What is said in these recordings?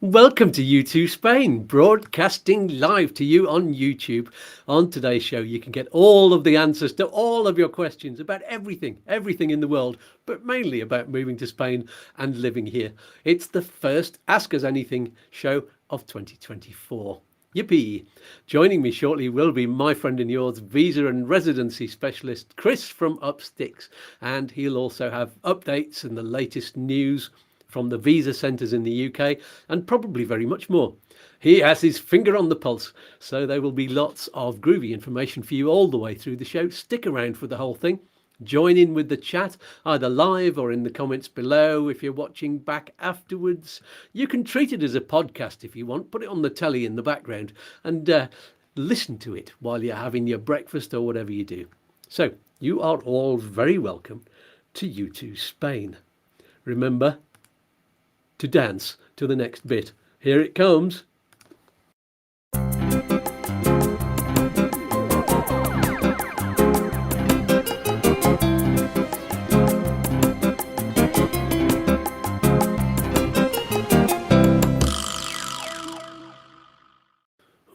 Welcome to YouTooSpain, broadcasting live to you on YouTube. On today's show, you can get all of the answers to all of your questions about everything in the world, but mainly about moving to Spain and living here. It's the first Ask Us Anything show of 2024. Yippee! Joining me shortly will be my friend and yours, visa and residency specialist Chris from Upsticks, and he'll also have updates and the latest news from the visa centres in the UK, and probably very much more. He has his finger on the pulse, so there will be lots of groovy information for you all the way through the show. Stick around for the whole thing. Join in with the chat, either live or in the comments below. If you're watching back afterwards, you can treat it as a podcast if you want. Put it on the telly in the background and listen to it while you're having your breakfast or whatever you do. So you are all very welcome to YouTooSpain. Remember to dance to the next bit. Here it comes.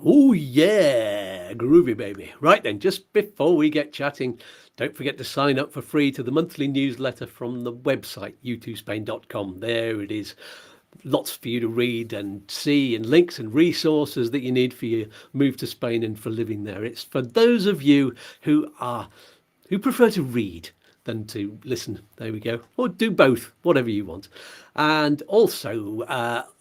Oh yeah, groovy baby. Right then, just before we get chatting, don't forget to sign up for free to the monthly newsletter from the website, YouTooSpain.com. There it is. Lots for you to read and see, and links and resources that you need for your move to Spain and for living there. It's for those of you who prefer to read than to listen. There we go. Or do both, whatever you want. And also,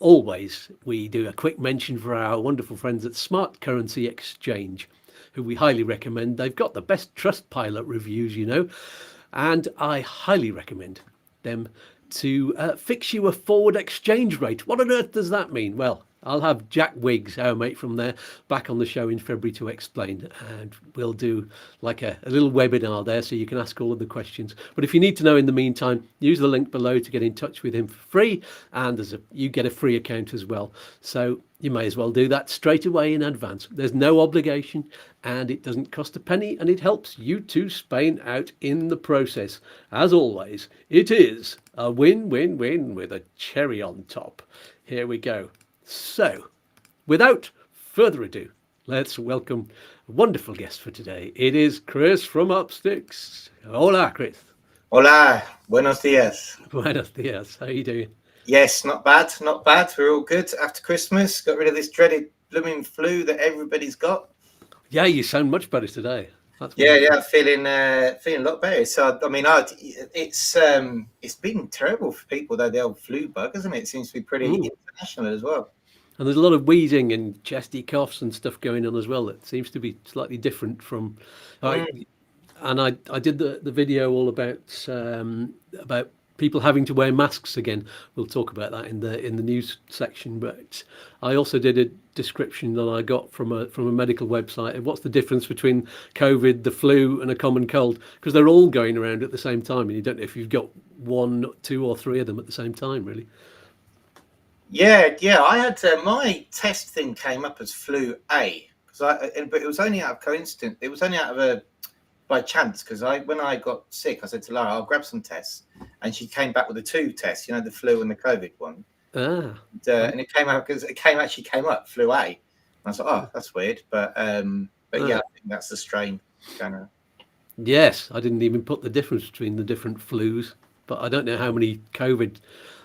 always, we do a quick mention for our wonderful friends at Smart Currency Exchange, who we highly recommend. They've got the best Trustpilot reviews, you know, and I highly recommend them to fix you a forward exchange rate. What on earth does that mean? Well, I'll have Jack Wiggs, our mate from there, back on the show in February to explain, and we'll do like a little webinar there so you can ask all of the questions. But if you need to know in the meantime, use the link below to get in touch with him for free, and you get a free account as well. So you may as well do that straight away in advance. There's no obligation, and it doesn't cost a penny, and it helps YouTooSpain out in the process. As always, it is a win-win-win with a cherry on top. Here we go. So, without further ado, let's welcome a wonderful guest for today. It is Chris from Upsticks. Hola, Chris. Hola, buenos dias. Buenos dias. How are you doing? Yes, not bad, not bad. We're all good after Christmas. Got rid of this dreaded blooming flu that everybody's got. Yeah, you sound much better today. Yeah, feeling a lot better. So, I mean, it's been terrible for people though. The old flu bug, isn't it? It seems to be pretty international as well. And there's a lot of wheezing and chesty coughs and stuff going on as well. That seems to be slightly different from. And I did the video all about people having to wear masks again. We'll talk about that in the news section. But I also did a description that I got from a medical website of what's the difference between COVID, the flu, and a common cold, because they're all going around at the same time, and you don't know if you've got one, two, or three of them at the same time, really. Yeah. I had my test thing came up as flu A but it was only out of coincidence. It was only out of by chance, because when I got sick, I said to Lara, I'll grab some tests, and she came back with the two tests, you know, the flu and the COVID one. And it came out because it actually came up flu A. And I was like, oh, that's weird, but yeah, I think that's the strain going on. Yes, I didn't even put the difference between the different flus, but I don't know how many COVID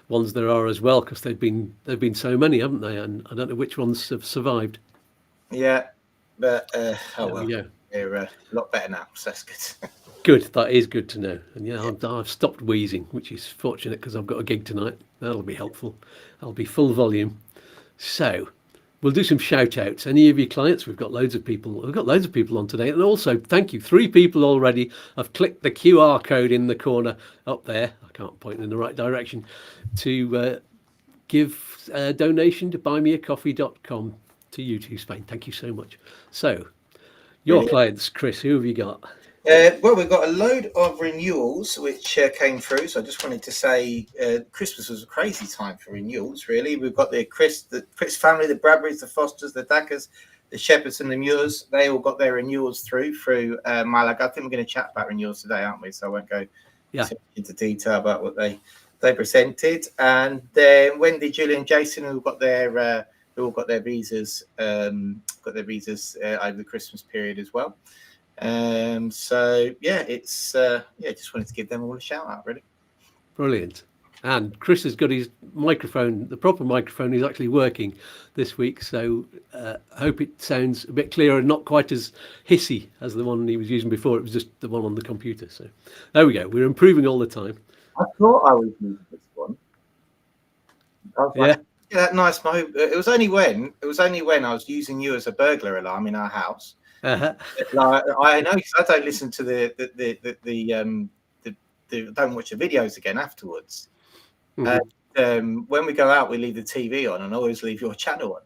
ones there are as well, because there've been so many, haven't they? And I don't know which ones have survived. Yeah, but oh well, they're a lot better now, so that's good. Good, that is good to know. And yeah, I've stopped wheezing, which is fortunate because I've got a gig tonight. That'll be helpful. I'll be full volume. So we'll do some shout outs. Any of your clients? We've got loads of people on today. And also, thank you. 3 people already have clicked the QR code in the corner up there. I can't point in the right direction, to give a donation to buymeacoffee.com to YouTooSpain. Thank you so much. So your clients, Chris, who have you got? Well, we've got a load of renewals which came through. So I just wanted to say Christmas was a crazy time for renewals, really. We've got the Chris family, the Bradburys, the Fosters, the Dackers, the Shepherds and the Muirs. They all got their renewals through Malaga. I think we're going to chat about renewals today, aren't we? So I won't go into detail about what they they presented, and then Wendy, Julie, and Jason all got their visas, over the Christmas period as well. So yeah, it's just wanted to give them all a shout out, really. Brilliant. And Chris has got his microphone, the proper microphone is actually working this week, so I hope it sounds a bit clearer and not quite as hissy as the one he was using before. It was just the one on the computer. So there we go. We're improving all the time. I thought I was using this one. I was like, yeah, that nice mode. It was only when I was using you as a burglar alarm in our house. Uh-huh. Like, I know, because I don't listen to don't watch the videos again afterwards. Mm-hmm. When we go out, we leave the TV on, and I always leave your channel on.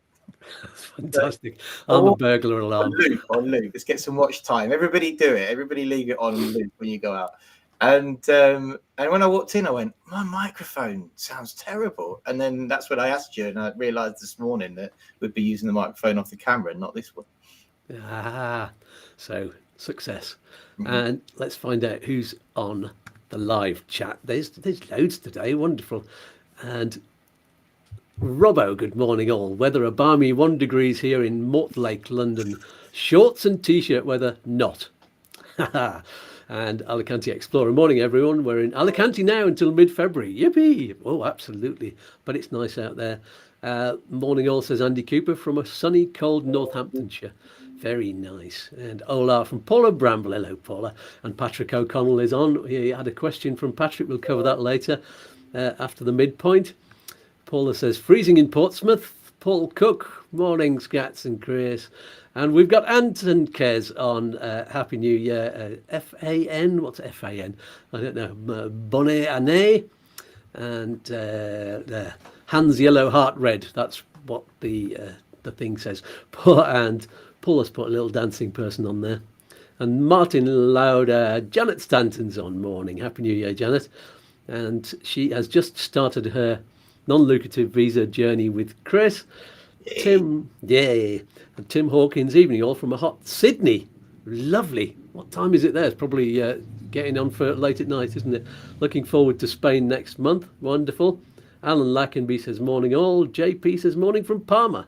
That's fantastic. I'm a burglar alarm. On loop. Let's get some watch time. Everybody do it. Everybody leave it on loop when you go out. And when I walked in, I went, my microphone sounds terrible. And then that's when I asked you, and I realised this morning that we'd be using the microphone off the camera and not this one. So success. Mm-hmm. And let's find out who's on the live chat. There's loads today. Wonderful. And Robbo, good morning all. Weather a balmy 1 degrees here in Mortlake, London. Shorts and t-shirt weather not. And Alicante Explorer, morning everyone. We're in Alicante now until mid-February. Yippee! Oh, absolutely. But it's nice out there. Morning all, says Andy Cooper from a sunny, cold Northamptonshire. Very nice. And Ola from Paula Bramble. Hello, Paula. And Patrick O'Connell is on. He had a question from Patrick. We'll cover that later after the midpoint. Paula says, freezing in Portsmouth. Paul Cook. Morning, Skatz and Chris. And we've got Anton Kez on. Happy New Year. F-A-N. What's F-A-N? I don't know. Bonnet Année. And Hands Yellow Heart Red. That's what the thing says. And Paul has put a little dancing person on there. And Martin Lauder, Janet Stanton's on. Morning. Happy New Year, Janet. And she has just started her non-lucrative visa journey with Chris. Tim, and Tim Hawkins, evening all from a hot Sydney. Lovely. What time is it there? It's probably getting on for late at night, isn't it? Looking forward to Spain next month. Wonderful. Alan Lackenby says morning all. JP says morning from Parma.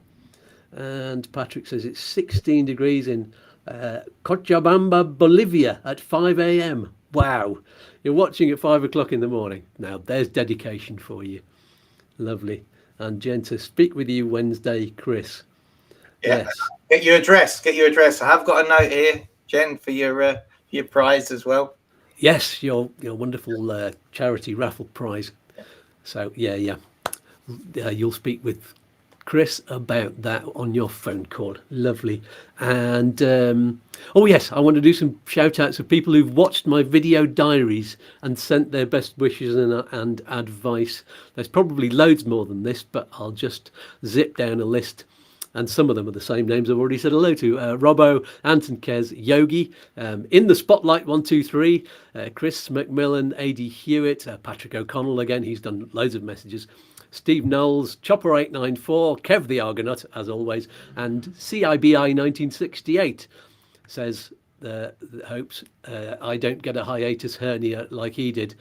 And Patrick says it's 16 degrees in Cochabamba, Bolivia at 5 a.m. Wow. You're watching at 5 o'clock in the morning. Now, there's dedication for you. Lovely. And Jen says, speak with you Wednesday, Chris. Yeah. Yes. Get your address. I have got a note here, Jen, for your prize as well. Yes, your wonderful charity raffle prize. So, you'll speak with Chris about that on your phone call. Lovely. And I want to do some shout outs of people who've watched my video diaries and sent their best wishes and advice. There's probably loads more than this, but I'll just zip down a list. And some of them are the same names I've already said hello to. Robbo, Anton Kez, Yogi, In the Spotlight 123, Chris McMillan, AD Hewitt, Patrick O'Connell again, he's done loads of messages. Steve Knowles, Chopper894, Kev the Argonaut, as always, and CIBI 1968 says, hopes I don't get a hiatus hernia like he did.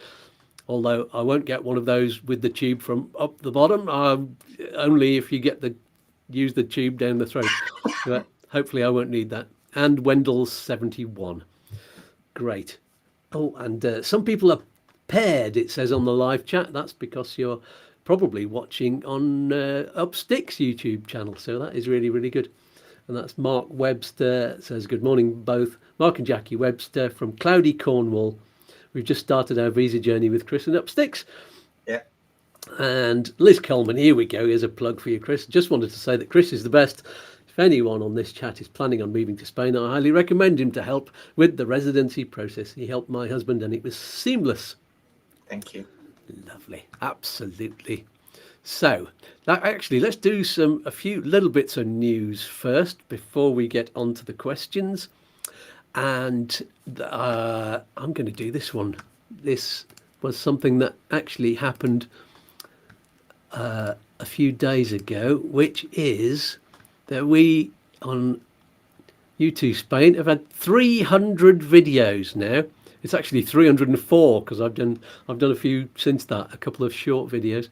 Although I won't get one of those with the tube from up the bottom, only if you use the tube down the throat. But hopefully I won't need that. And Wendell's 71. Great. Oh, and some people are paired, it says on the live chat. That's because you're probably watching on Upsticks YouTube channel. So that is really, really good. And that's Mark Webster, says, good morning both. Mark and Jackie Webster from cloudy Cornwall. We've just started our visa journey with Chris and Upsticks. Yeah. And Liz Coleman, here we go. Here's a plug for you, Chris. Just wanted to say that Chris is the best. If anyone on this chat is planning on moving to Spain, I highly recommend him to help with the residency process. He helped my husband and it was seamless. Thank you. Lovely. Absolutely. So let's do a few little bits of news first before we get on to the questions. And I'm going to do this one. This was something that actually happened a few days ago, which is that we on YouTooSpain have had 300 videos now It's actually 304 because I've done a few since that, a couple of short videos.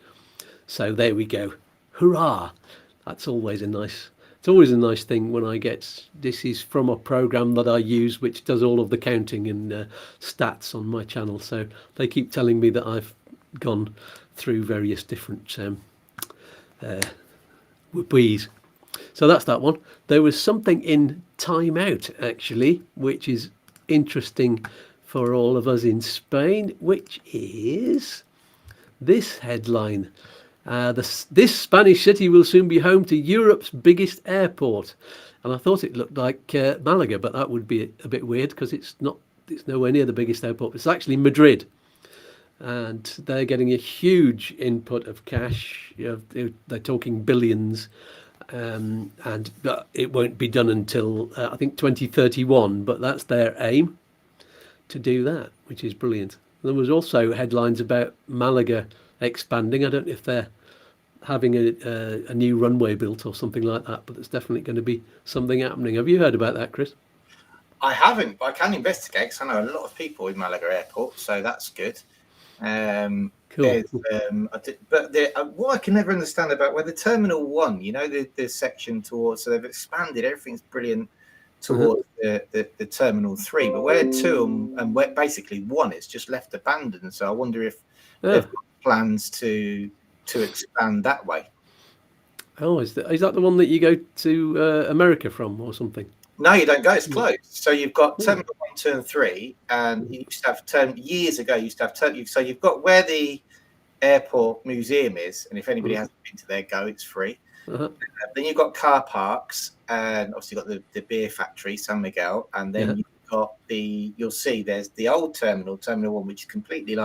So there we go. Hurrah! That's always a nice. It's always a nice thing when I get. This is from a program that I use, which does all of the counting and stats on my channel. So they keep telling me that I've gone through various different whooppies. So that's that one. There was something in Time Out actually, which is interesting for all of us in Spain, which is this headline. This Spanish city will soon be home to Europe's biggest airport. And I thought it looked like Malaga, but that would be a bit weird because it's nowhere near the biggest airport. It's actually Madrid. And they're getting a huge input of cash. They're talking billions. And it won't be done until, I think, 2031. But that's their aim, to do that, which is brilliant. There was also headlines about Malaga expanding. I don't know if they're having a new runway built or something like that, but there's definitely going to be something happening. Have you heard about that, Chris? I haven't, but I can investigate because I know a lot of people in Malaga Airport, so that's good. Cool. What I can never understand about where the Terminal 1, the section towards, so they've expanded, everything's brilliant towards the Terminal 3, but where 2 and where basically 1 is just left abandoned. So I wonder if they've got plans to expand that way. Oh, is that the one that you go to America from or something? No, you don't go. It's closed. So you've got Terminal 1, 2, and 3, and you used to have years ago. You used to have so you've got where the airport museum is, and if anybody hasn't been to there, go. It's free. Then you've got car parks, and obviously you've got the beer factory, San Miguel, and then you've got you'll see there's the old Terminal 1, which is completely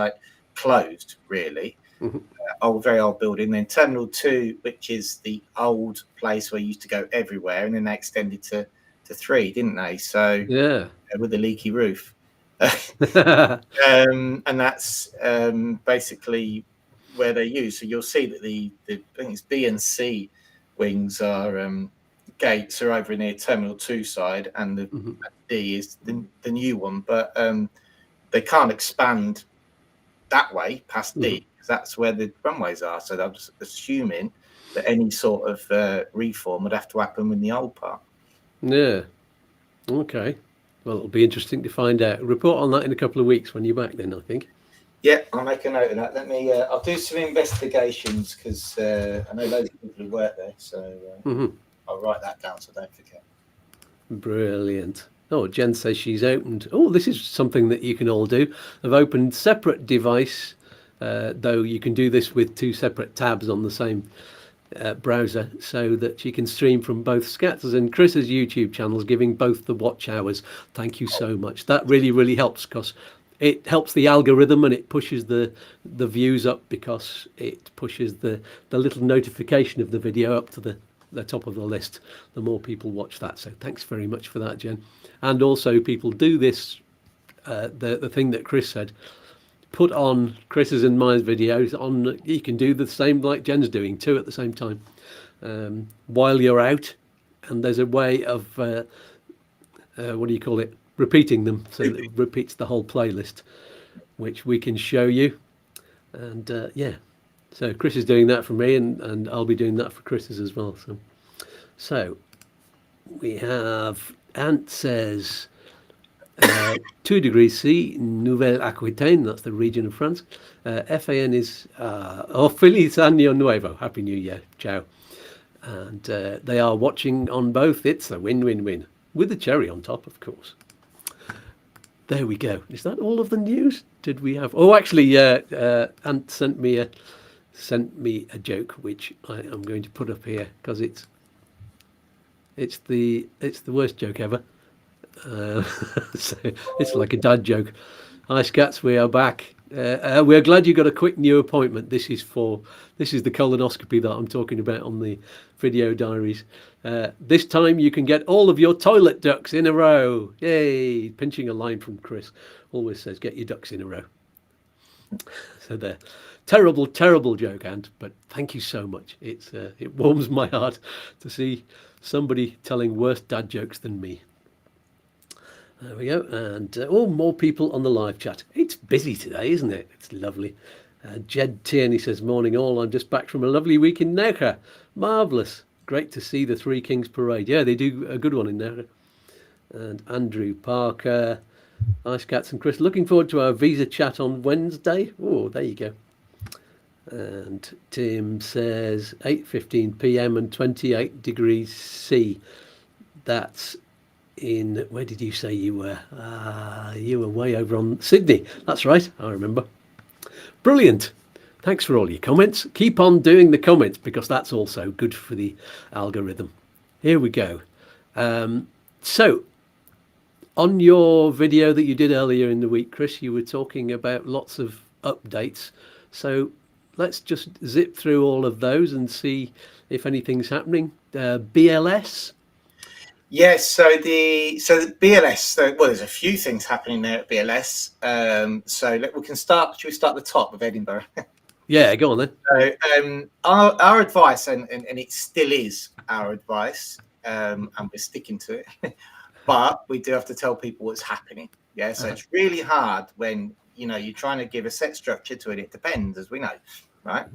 closed, really. Very old building. Then Terminal 2, which is the old place where you used to go everywhere, and then they extended to 3, didn't they? So with the leaky roof. And that's basically where they use. So you'll see that the I think it's B and C wings are gates are over near Terminal 2 side, and the D is the new one. But they can't expand that way past D because that's where the runways are. So they're just assuming that any sort of reform would have to happen in the old part. Yeah. Okay. Well, it'll be interesting to find out. Report on that in a couple of weeks when you're back then, I think. Yeah, I'll make a note of that. Let me. I'll do some investigations because I know loads of people who work there, so I'll write that down so I don't forget. Brilliant. Oh, Jen says she's opened. Oh, this is something that you can all do. I've opened separate device, though you can do this with 2 separate tabs on the same browser, so that you can stream from both Skatz and Chris's YouTube channels, giving both the watch hours. Thank you so much. That really helps because it helps the algorithm and it pushes the views up because it pushes the little notification of the video up to the top of the list the more people watch that. So thanks very much for that, Jen. And also people do this, the thing that Chris said, put on Chris's and my videos on. You can do the same like Jen's doing, 2 at the same time while you're out, and there's a way of what do you call it, repeating them, so that it repeats the whole playlist, which we can show you. And so Chris is doing that for me, and I'll be doing that for Chris's as well. So we have Ant says 2 degrees C, Nouvelle-Aquitaine, that's the region of France. FAN is Feliz Año Nuevo, Happy New Year, ciao. And they are watching on both. It's a win-win-win, with the cherry on top, of course. There we go. Is that all of the news? Did we have? Oh, actually, Ant sent me a joke, which I am going to put up here because it's the worst joke ever. So it's like a dad joke. Hi Skatz, we are back. We are glad you got a quick new appointment. This is the colonoscopy that I'm talking about on the video diaries. This time you can get all of your toilet ducks in a row. Yay! Pinching a line from Chris. Always says get your ducks in a row. So there. Terrible joke, Ant, but thank you so much. It warms my heart to see somebody telling worse dad jokes than me. There we go. And more people on the live chat. It's busy today, isn't it? It's lovely. Jed Tierney says, morning all. I'm just back from a lovely week in Necker. Marvellous. Great to see the Three Kings Parade. Yeah, they do a good one in Necker. And Andrew Parker. Hi, Skatz and Chris. Looking forward to our visa chat on Wednesday. Oh, there you go. And Tim says 8:15 p.m. and 28 degrees C. That's in, where did you say you were? You were way over on Sydney. That's right, I remember. Brilliant. Thanks for all your comments. Keep on doing the comments because that's also good for the algorithm. Here we go. So, on your video that you did earlier in the week, Chris, you were talking about lots of updates. So let's just zip through all of those and see if anything's happening. BLS. Yes, so the BLS. Well, there's a few things happening there at BLS. We can start. Should we start at the top of Edinburgh? Yeah, go on then. So our advice, and it still is our advice, and we're sticking to it. But we do have to tell people what's happening. Yeah, so it's really hard when you're trying to give a set structure to it. It depends, as we know, right?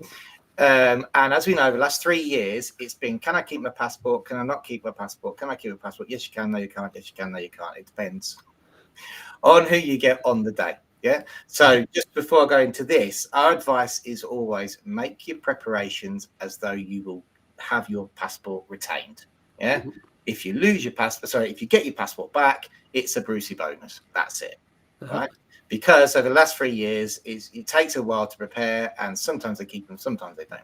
And as we know, the last 3 years, it's been, can I keep my passport? Can I not keep my passport? Can I keep a passport? Yes, you can. No, you can't. Yes, you can. No, you can't. It depends on who you get on the day. Yeah. So just before I go into this, our advice is always make your preparations as though you will have your passport retained. Yeah. Mm-hmm. If you lose your passport, if you get your passport back, it's a Brucey bonus. That's it. Right. Because over the last 3 years, it takes a while to prepare, and sometimes they keep them, sometimes they don't.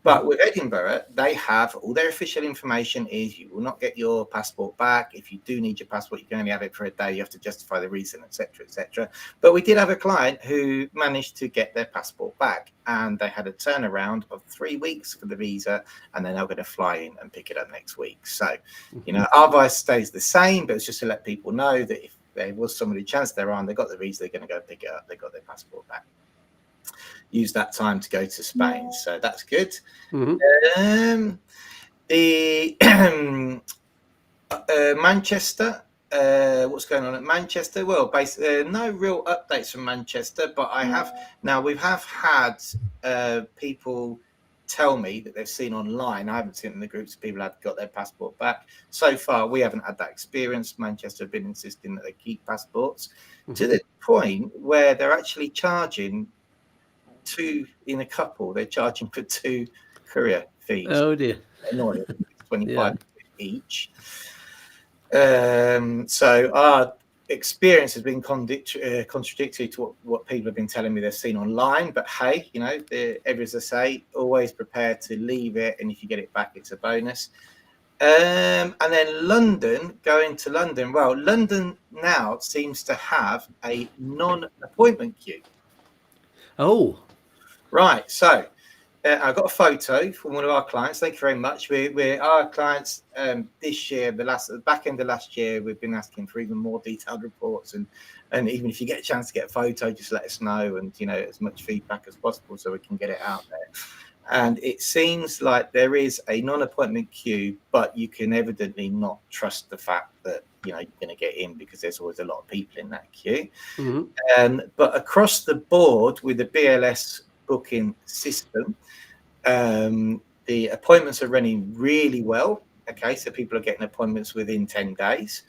But with Edinburgh, they have all their official information is you will not get your passport back. If you do need your passport, you can only have it for a day. You have to justify the reason, etc., etc. But we did have a client who managed to get their passport back, and they had a turnaround of 3 weeks for the visa, and they're now going to fly in and pick it up next week. So, our advice stays the same, but it's just to let people know that if there was somebody chance they're on, they got the visa, they're going to go pick it up, they got their passport back. Use that time to go to Spain, so that's good. Mm-hmm. Manchester, what's going on at Manchester? Well, basically, no real updates from Manchester, but we have had people tell me that they've seen online. I haven't seen it in the groups. People have got their passport back. So far, we haven't had that experience. Manchester have been insisting that they keep passports to the point where they're actually charging in a couple. They're charging for 2 courier fees. Oh dear, annoying. 25 each. So our experience has been contradictory to what people have been telling me they've seen online. But hey, as I say, always prepare to leave it, and if you get it back, it's a bonus. And then going to London. Well, London now seems to have a non-appointment queue. Oh, right. So I got a photo from one of our clients. Thank you very much. We're our clients this year, the back end of last year, we've been asking for even more detailed reports, and even if you get a chance to get a photo, just let us know, and as much feedback as possible so we can get it out there. And it seems like there is a non-appointment queue, but you can evidently not trust the fact that you're going to get in, because there's always a lot of people in that queue. Mm-hmm. But across the board with the BLS booking system, the appointments are running really well. Okay, so people are getting appointments within 10 days.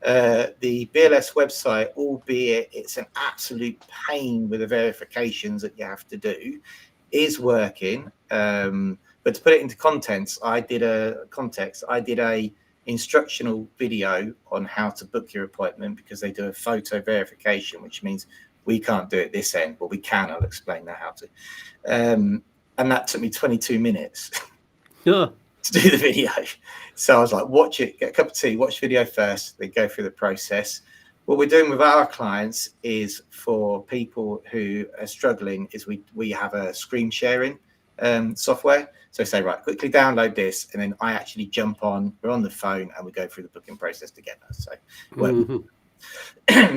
The BLS website, albeit it's an absolute pain with the verifications that you have to do, is working. But to put it into context, I did a instructional video on how to book your appointment, because they do a photo verification, which means we can't do it this end, but we can. I'll explain now how to. And that took me 22 minutes to do the video. So I was like, watch it, get a cup of tea, watch the video first, then go through the process. What we're doing with our clients is, for people who are struggling, is we have a screen sharing software. So say, right, quickly download this, and then I actually jump on, we're on the phone, and we go through the booking process together. So,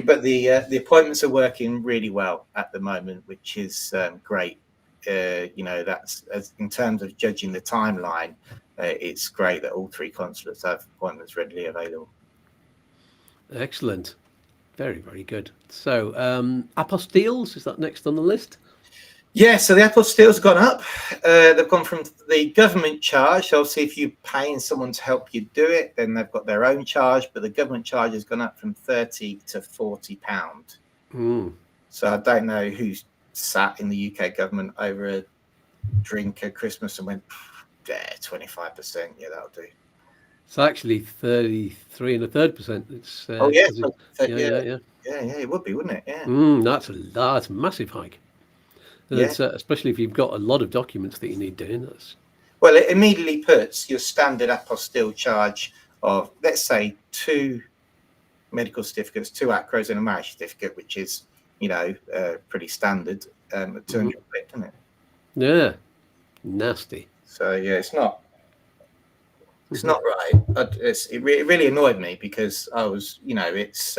but the appointments are working really well at the moment, which is great. That's, as in terms of judging the timeline, it's great that all 3 consulates have appointments readily available. Excellent. Very, very good. So, apostilles, is that next on the list? Yeah, so the apostilles have gone up. They've gone from the government charge. So obviously, if you're paying someone to help you do it, then they've got their own charge. But the government charge has gone up from £30 to £40. So I don't know who's sat in the UK government over a drink at Christmas and went, yeah, 25%. Yeah, that'll do. It's actually 33 1/3%. It's Oh yeah, yeah. It would be, wouldn't it? Yeah. That's a massive hike. And Yeah. it's, especially if you've got a lot of documents that you need doing. That's Well, it immediately puts your standard apostille charge of, let's say, 2 medical certificates, 2 acros, and a marriage certificate, which is, pretty standard, at 200 quid, isn't it? yeah, nasty. So yeah, it's not right. It really annoyed me because I was, it's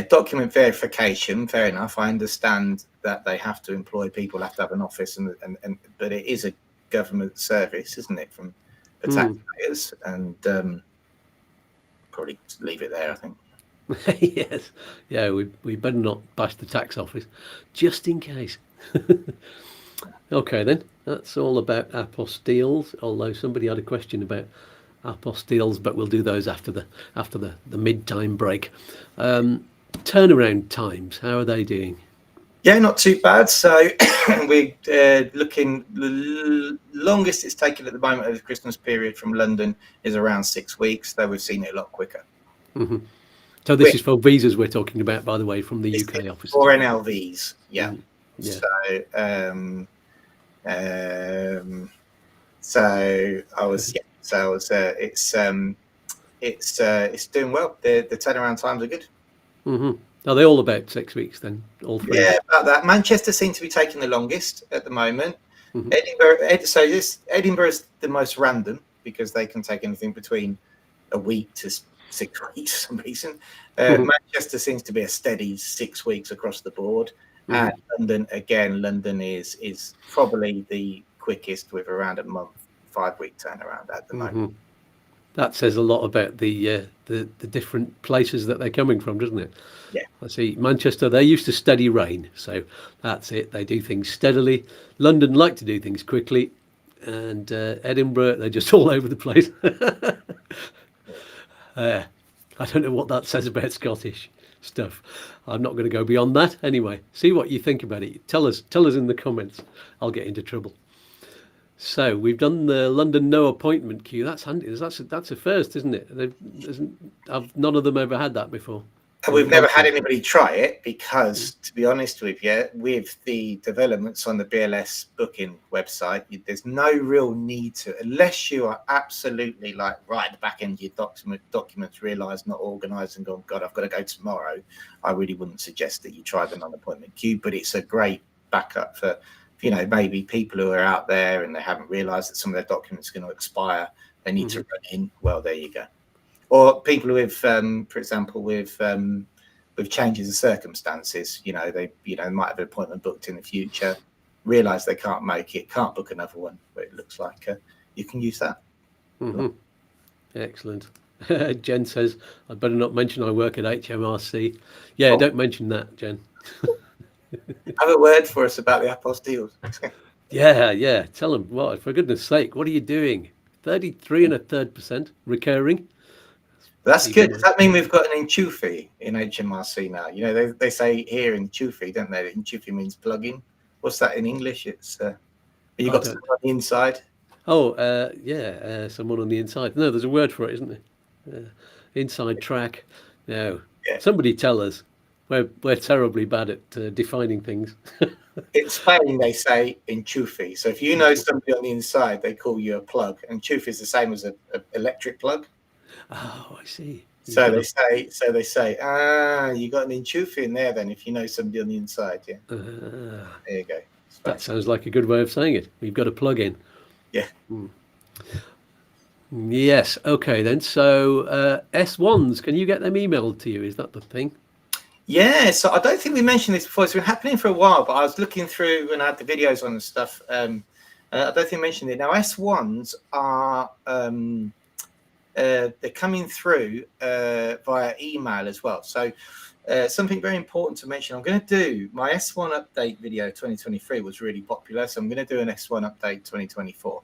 document verification. Fair enough. I understand that they have to employ people, have to have an office, and but it is a government service, isn't it, from the taxpayers? And probably leave it there, I think. Yes, yeah. We better not bash the tax office, just in case. Okay, then that's all about apostilles. Although somebody had a question about apostilles, but we'll do those after the mid-time break. Turnaround times, how are they doing? Yeah, not too bad. So we're looking. The longest it's taken at the moment of the Christmas period from London is around 6 weeks. Though we've seen it a lot quicker. So this is for visas we're talking about, by the way, from the UK office. Or NLVs, yeah. Yeah. It's doing well. The turnaround times are good. Are they all about 6 weeks then? All 3? Yeah, about that. Manchester seems to be taking the longest at the moment. Edinburgh is the most random because they can take anything between a week to 6 weeks for some reason. Manchester seems to be a steady 6 weeks across the board. And London is probably the quickest with around a month, 5-week turnaround at the moment. That says a lot about the different places that they're coming from, doesn't it? Yeah. I see Manchester, they're used to steady rain, so that's it. They do things steadily. London like to do things quickly, and Edinburgh, they're just all over the place. I don't know what that says about Scottish stuff. I'm not going to go beyond that. Anyway, see what you think about it. Tell us in the comments. I'll get into trouble. So we've done the London no appointment queue. That's handy. That's a first, isn't it? None of them ever had that before. And we've never had anybody try it because, to be honest with you, with the developments on the BLS booking website, there's no real need to, unless you are absolutely right at the back end of your documents, realised, not organised, and gone, God, I've got to go tomorrow. I really wouldn't suggest that you try the non-appointment queue, but it's a great backup for, maybe people who are out there and they haven't realised that some of their documents are going to expire. They need to run in. Well, there you go. Or people with, for example, with changes of circumstances, they might have an appointment booked in the future, realise they can't make it, can't book another one, but it looks like you can use that. Excellent. Jen says, I'd better not mention I work at HMRC. Yeah, don't mention that, Jen. Have a word for us about the apostilles. Yeah. Tell them, what, for goodness sake, what are you doing? 33 1/3% recurring. That's good. Does that mean we've got an enchufe in HMRC now? They say here enchufe, don't they? Enchufe means plug-in. What's that in English? It's you got someone on the inside. Someone on the inside. No, there's a word for it, isn't there? Inside track. No. Yeah. Somebody tell us. We're terribly bad at defining things. In Spain, they say enchufe. So if you know somebody on the inside, they call you a plug. Enchufe is the same as an electric plug. Oh, I see. So they say, you got an enchufe in there then if you know somebody on the inside, yeah. There you go. That sounds like a good way of saying it. We've got a plug in. Yeah. Yes. Okay then. So S1s, can you get them emailed to you? Is that the thing? Yeah. So I don't think we mentioned this before. It's been happening for a while, but I was looking through and I had the videos on and stuff. I don't think I mentioned it. Now S1s are they're coming through via email as well. So something very important to mention, I'm going to do my S1 update video 2023 was really popular, so I'm going to do an S1 update 2024.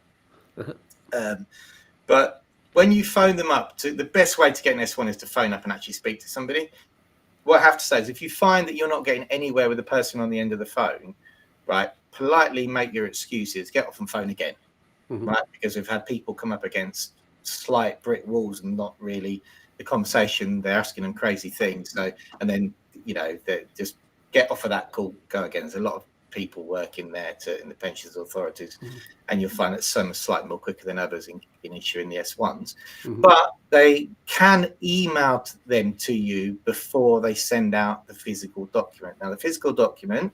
But when you phone them up, the best way to get an S1 is to phone up and actually speak to somebody. What I have to say is, if you find that you're not getting anywhere with the person on the end of the phone, right, politely make your excuses, get off and phone again, right? Because we've had people come up against slight brick walls and not really the conversation. They're asking them crazy things. So, and then, you know, they just get off of that call, go again. There's a lot of people working there in the pensions authorities, and you'll find that some are slightly more quicker than others in issuing the S1s. But they can email them to you before they send out the physical document. Now, the physical document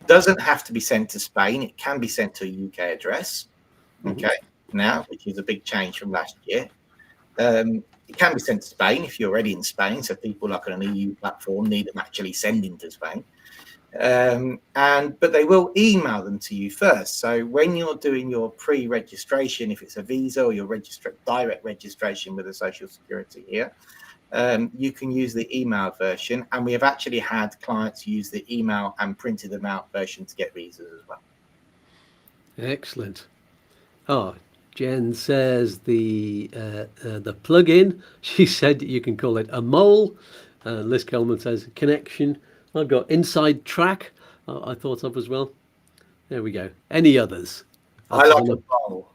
doesn't have to be sent to Spain. It can be sent to a UK address, okay, now, which is a big change from last year. It can be sent to Spain if you're already in Spain, so people like on an EU platform need them actually sending to Spain. But they will email them to you first. So when you're doing your pre-registration, if it's a visa or your direct registration with the Social Security here, you can use the email version. And we have actually had clients use the email and printed them out version to get visas as well. Excellent. Oh, Jen says the plug-in, she said you can call it a mole. Liz Kelman says connection. I've got inside track, I thought of as well. There we go. Any others? I like a mole.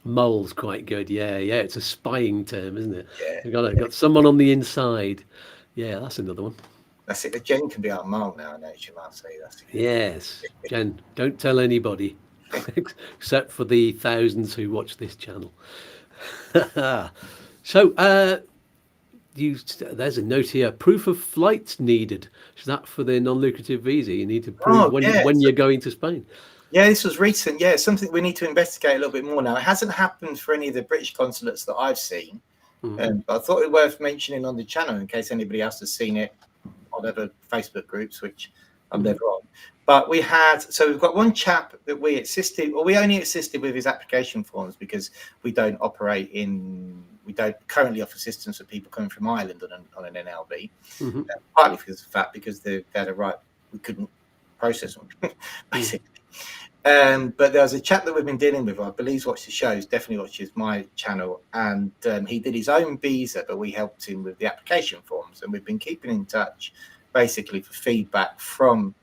Mole's quite good. Yeah. It's a spying term, isn't it? Yeah. Got someone on the inside. Yeah, that's another one. That's it. Jen can be our mole now in HMRC. That's it. Yes. Jen, don't tell anybody, except for the thousands who watch this channel. So, there's a note here, proof of flights needed. Is that for the non-lucrative visa? You need to prove when you're going to Spain. Yeah, this was recent. Yeah, it's something we need to investigate a little bit more now. It hasn't happened for any of the British consulates that I've seen. But I thought it worth mentioning on the channel in case anybody else has seen it on other Facebook groups, which I'm never on. But we've got one chap that we only assisted with his application forms because we don't currently offer assistance for people coming from Ireland on an NLB, partly because they had a right, we couldn't process them, basically. But there was a chap that we've been dealing with, I believe he's watched the shows, definitely watches my channel, and he did his own visa, but we helped him with the application forms, and we've been keeping in touch basically for feedback from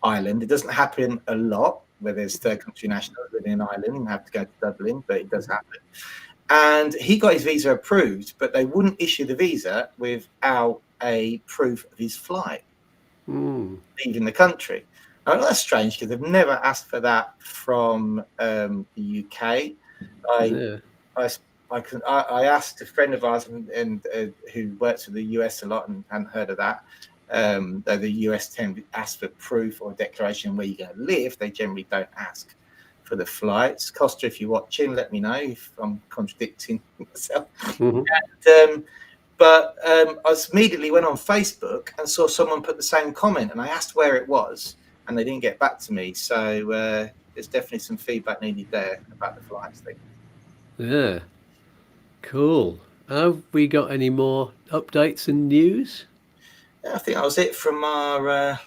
Ireland. It doesn't happen a lot where there's third country nationals living in Ireland and have to go to Dublin, but it does happen. And he got his visa approved, but they wouldn't issue the visa without a proof of his flight leaving the country. Now, that's strange because they've never asked for that from the UK. I asked a friend of ours and who works with the US a lot and hadn't heard of that. Though the US tend to ask for proof or declaration where you're going to live, they generally don't ask for the flights. Costa, if you're watching, let me know if I'm contradicting myself. But I immediately went on Facebook and saw someone put the same comment, and I asked where it was, and they didn't get back to me. So there's definitely some feedback needed there about the flights thing. Yeah, cool. Have we got any more updates and news? Yeah, I think that was it from our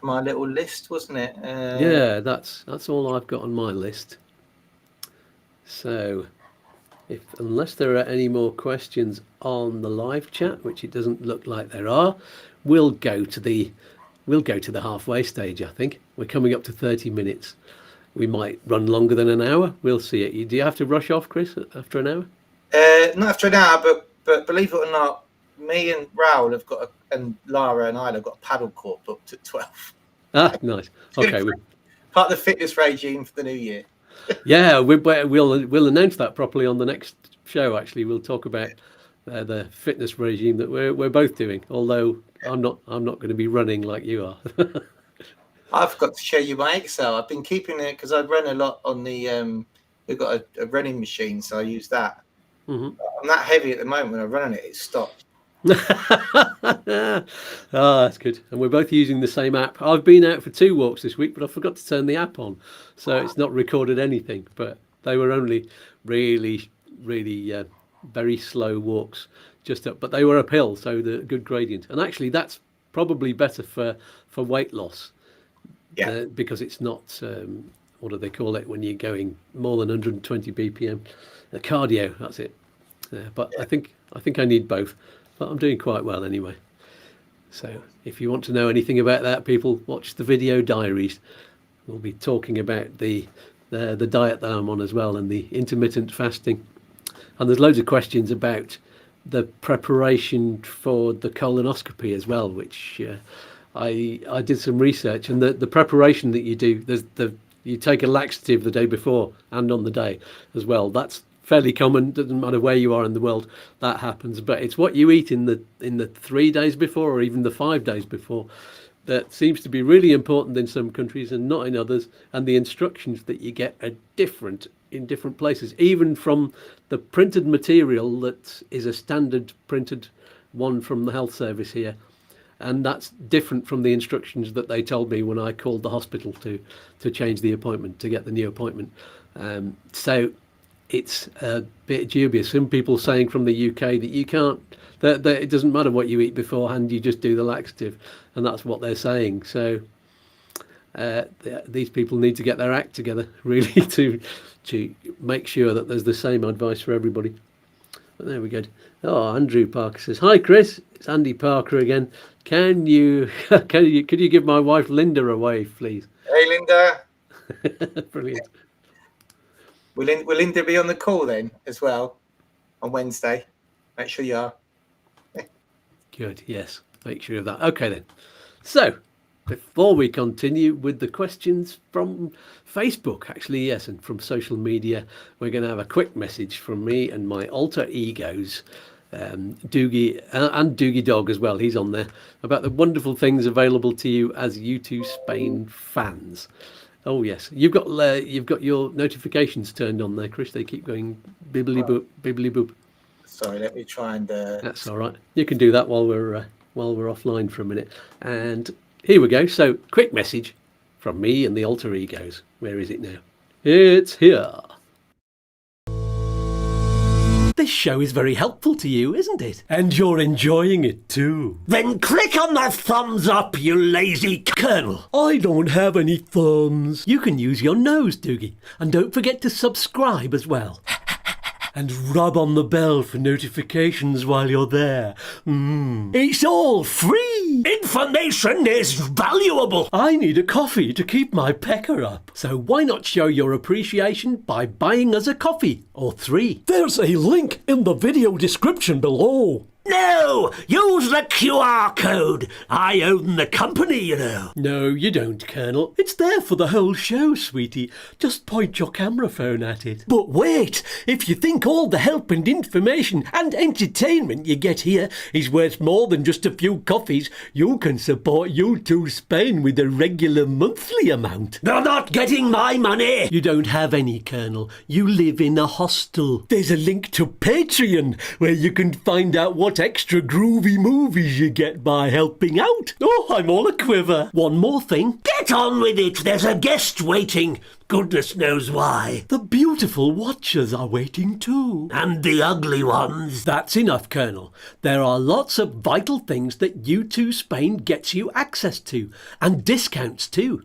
little list, wasn't it? Yeah, that's all I've got on my list. So, unless there are any more questions on the live chat, which it doesn't look like there are, we'll go to the halfway stage. I think we're coming up to 30 minutes. We might run longer than an hour. We'll see it. Do you have to rush off, Chris, after an hour? Not after an hour, but believe it or not, me and Raoul and Lara and I have got a paddle court booked at 12. Ah, nice. Okay. Part of the fitness regime for the new year. Yeah, we'll announce that properly on the next show. Actually, we'll talk about the fitness regime that we're both doing. Although I'm not going to be running like you are. I've got to show you my Excel. I've been keeping it because I run a lot on the. We've got a running machine, so I use that. I'm that heavy at the moment. When I run on it, it stops. Oh, that's good. And we're both using the same app. I've been out for 2 walks this week, but I forgot to turn the app on, so it's not recorded anything. But they were only really very slow walks just up, but they were uphill, so the good gradient. And actually, that's probably better for weight loss, because it's not what do they call it when you're going more than 120 BPM? Cardio, that's it. But I think I need both, but I'm doing quite well anyway. So if you want to know anything about that, people, watch the video diaries. We'll be talking about the diet that I'm on as well, and the intermittent fasting. And there's loads of questions about the preparation for the colonoscopy as well, which I did some research, and the preparation that you do, you take a laxative the day before and on the day as well. That's fairly common. Doesn't matter where you are in the world, that happens. But it's what you eat in the 3 days before, or even the 5 days before, that seems to be really important in some countries and not in others. And the instructions that you get are different in different places, even from the printed material that is a standard printed one from the health service here. And that's different from the instructions that they told me when I called the hospital to change the appointment, to get the new appointment. So it's a bit dubious. Some people saying from the UK that you can't, that it doesn't matter what you eat beforehand, you just do the laxative, and that's what they're saying. So these people need to get their act together, really, to make sure that there's the same advice for everybody. But there we go. Oh, Andrew Parker says, "Hi Chris, it's Andy Parker again. Could you give my wife Linda a wave, please?" Hey Linda. Brilliant. Will Linda be on the call then as well on Wednesday? Make sure you are. Good, yes. Make sure of that. Okay then. So, before we continue with the questions from Facebook, actually, yes, and from social media, we're going to have a quick message from me and my alter egos, Doogie, and Doogie Dog as well, he's on there, about the wonderful things available to you as YouTooSpain fans. Oh yes, you've got your notifications turned on there, Chris. They keep going bibbly boop, bibbly boop. Sorry, let me try and. That's all right. You can do that while we're offline for a minute. And here we go. So, quick message from me and the alter egos. Where is it now? It's here. This show is very helpful to you, isn't it? And you're enjoying it too. Then click on the thumbs up, you lazy colonel. I don't have any thumbs. You can use your nose, Doogie. And don't forget to subscribe as well. And rub on the bell for notifications while you're there. It's all free. Information is valuable. I need a coffee to keep my pecker up. So why not show your appreciation by buying us a coffee or 3? There's a link in the video description below. No! Use the QR code. I own the company, you know. No, you don't, Colonel. It's there for the whole show, sweetie. Just point your camera phone at it. But wait! If you think all the help and information and entertainment you get here is worth more than just a few coffees, you can support YouTooSpain with a regular monthly amount. You're not getting my money! You don't have any, Colonel. You live in a hostel. There's a link to Patreon, where you can find out what extra groovy movies you get by helping out. Oh, I'm all a quiver. One more thing. Get on with it. There's a guest waiting. Goodness knows why. The beautiful watchers are waiting too. And the ugly ones. That's enough, Colonel. There are lots of vital things that YouTooSpain gets you access to. And discounts too.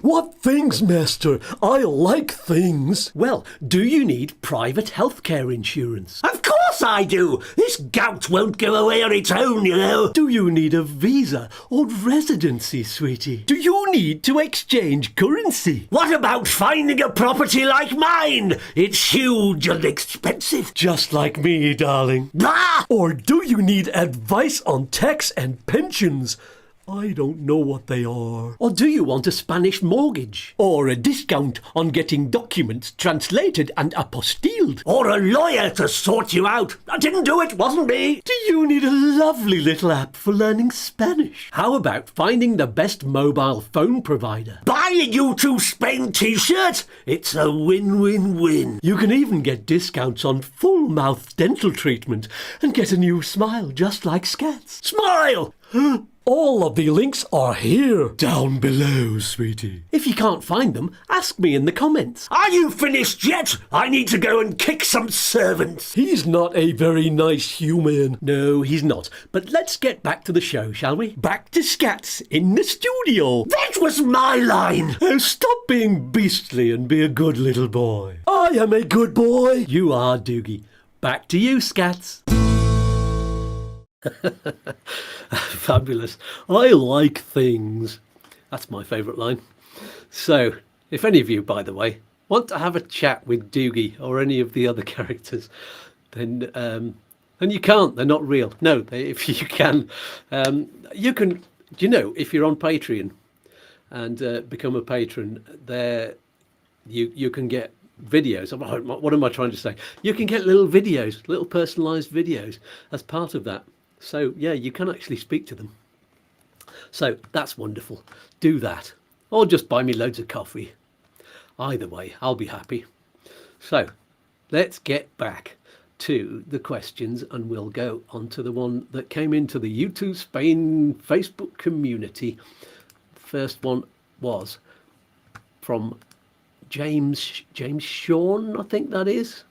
What things, Master? I like things. Well, do you need private healthcare insurance? Of course I do. This gout won't go away on its own, you know. Do you need a visa or residency, sweetie? Do you need to exchange currency? What about finding a property like mine? It's huge and expensive. Just like me, darling. Bah! Or do you need advice on tax and pensions? I don't know what they are. Or do you want a Spanish mortgage? Or a discount on getting documents translated and apostilled? Or a lawyer to sort you out? I didn't do it, wasn't me. Do you need a lovely little app for learning Spanish? How about finding the best mobile phone provider? Buy a YouTooSpain t-shirt. It's a win-win-win. You can even get discounts on full mouth dental treatment and get a new smile just like Skatz. Smile! All of the links are here, down below, sweetie. If you can't find them, ask me in the comments. Are you finished yet? I need to go and kick some servants. He's not a very nice human. No, he's not. But let's get back to the show, shall we? Back to Skatz in the studio. That was my line. Oh, stop being beastly and be a good little boy. I am a good boy. You are, Doogie. Back to you, Skatz. Fabulous. I like things. That's my favourite line. So, if any of you, by the way, want to have a chat with Doogie or any of the other characters, then you can't. They're not real. No, if you can, you can. You know, if you're on Patreon and become a patron, there you can get videos. What am I trying to say? You can get little videos, little personalised videos as part of that. So yeah, you can actually speak to them. So that's wonderful. Do that. Or just buy me loads of coffee. Either way, I'll be happy. So let's get back to the questions, and we'll go on to the one that came into the YouTooSpain Facebook community. The first one was from James Sean, I think that is.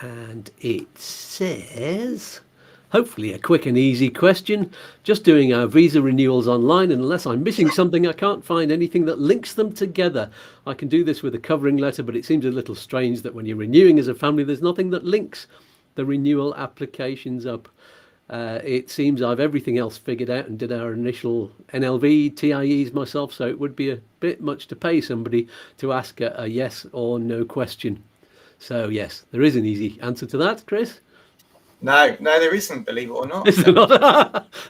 And it says, hopefully a quick and easy question. Just doing our visa renewals online, and unless I'm missing something, I can't find anything that links them together. I can do this with a covering letter, but it seems a little strange that when you're renewing as a family, there's nothing that links the renewal applications up. It seems I've everything else figured out and did our initial NLV TIEs myself, so it would be a bit much to pay somebody to ask a yes or no question. So yes, there is an easy answer to that, Chris. No, there isn't, believe it or not. Is there not?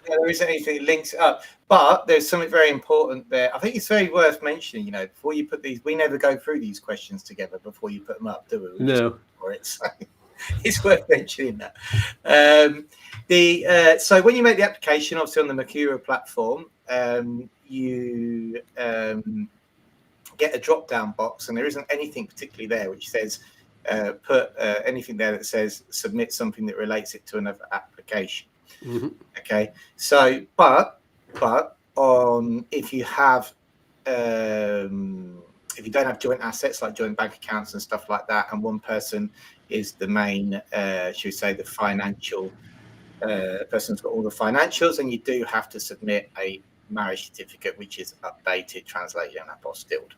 There isn't anything that links it up. But there's something very important there. I think it's very worth mentioning, you know, before you put these, we never go through these questions together before you put them up, do we? No. So it's worth mentioning that. So when you make the application, obviously on the Mercura platform, you get a drop-down box, and there isn't anything particularly there which says put anything there that says submit something that relates it to another application. Mm-hmm. Okay, so but on if you have if you don't have joint assets like joint bank accounts and stuff like that, and one person is the main should we say the financial person's got all the financials, and you do have to submit a marriage certificate which is updated, translated and apostilled.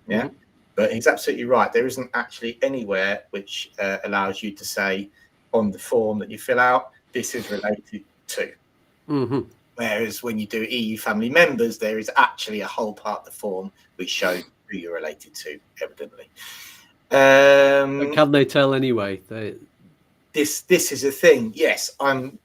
Yeah. Mm-hmm. But he's absolutely right. There isn't actually anywhere which allows you to say on the form that you fill out, this is related to. Mm-hmm. Whereas when you do EU family members, there is actually a whole part of the form which shows who you're related to, evidently. Can they tell anyway? This is a thing. Yes, I'm.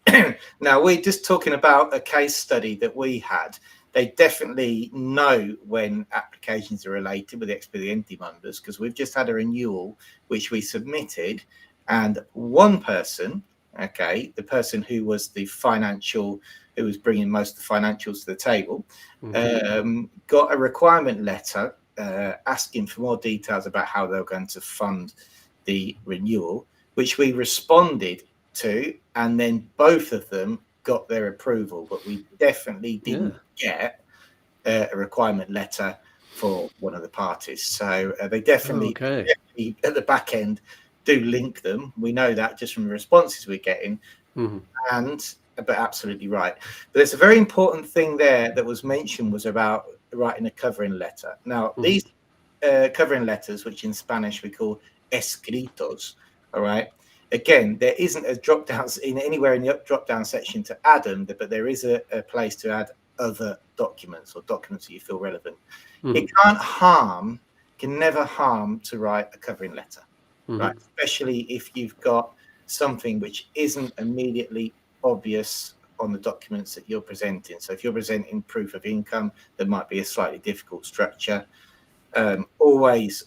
Now we're just talking about a case study that we had. They definitely know when applications are related with the expediente members, because we've just had a renewal which we submitted, and one person, okay, the person who was the financial, who was bringing most of the financials to the table, mm-hmm. Got a requirement letter asking for more details about how they were going to fund the renewal, which we responded to, and then both of them got their approval, but we definitely didn't get a requirement letter for one of the parties. So they definitely at the back end do link them. We know that just from the responses we're getting. Mm-hmm. But absolutely right. But there's a very important thing there that was mentioned, was about writing a covering letter. Now, mm-hmm. these covering letters, which in Spanish we call escritos, all right? Again, there isn't a drop down in anywhere in the drop down section to add them, but there is a place to add other documents or documents that you feel relevant. Mm-hmm. It can never harm to write a covering letter, mm-hmm. right? Especially if you've got something which isn't immediately obvious on the documents that you're presenting. So if you're presenting proof of income, there might be a slightly difficult structure. Always,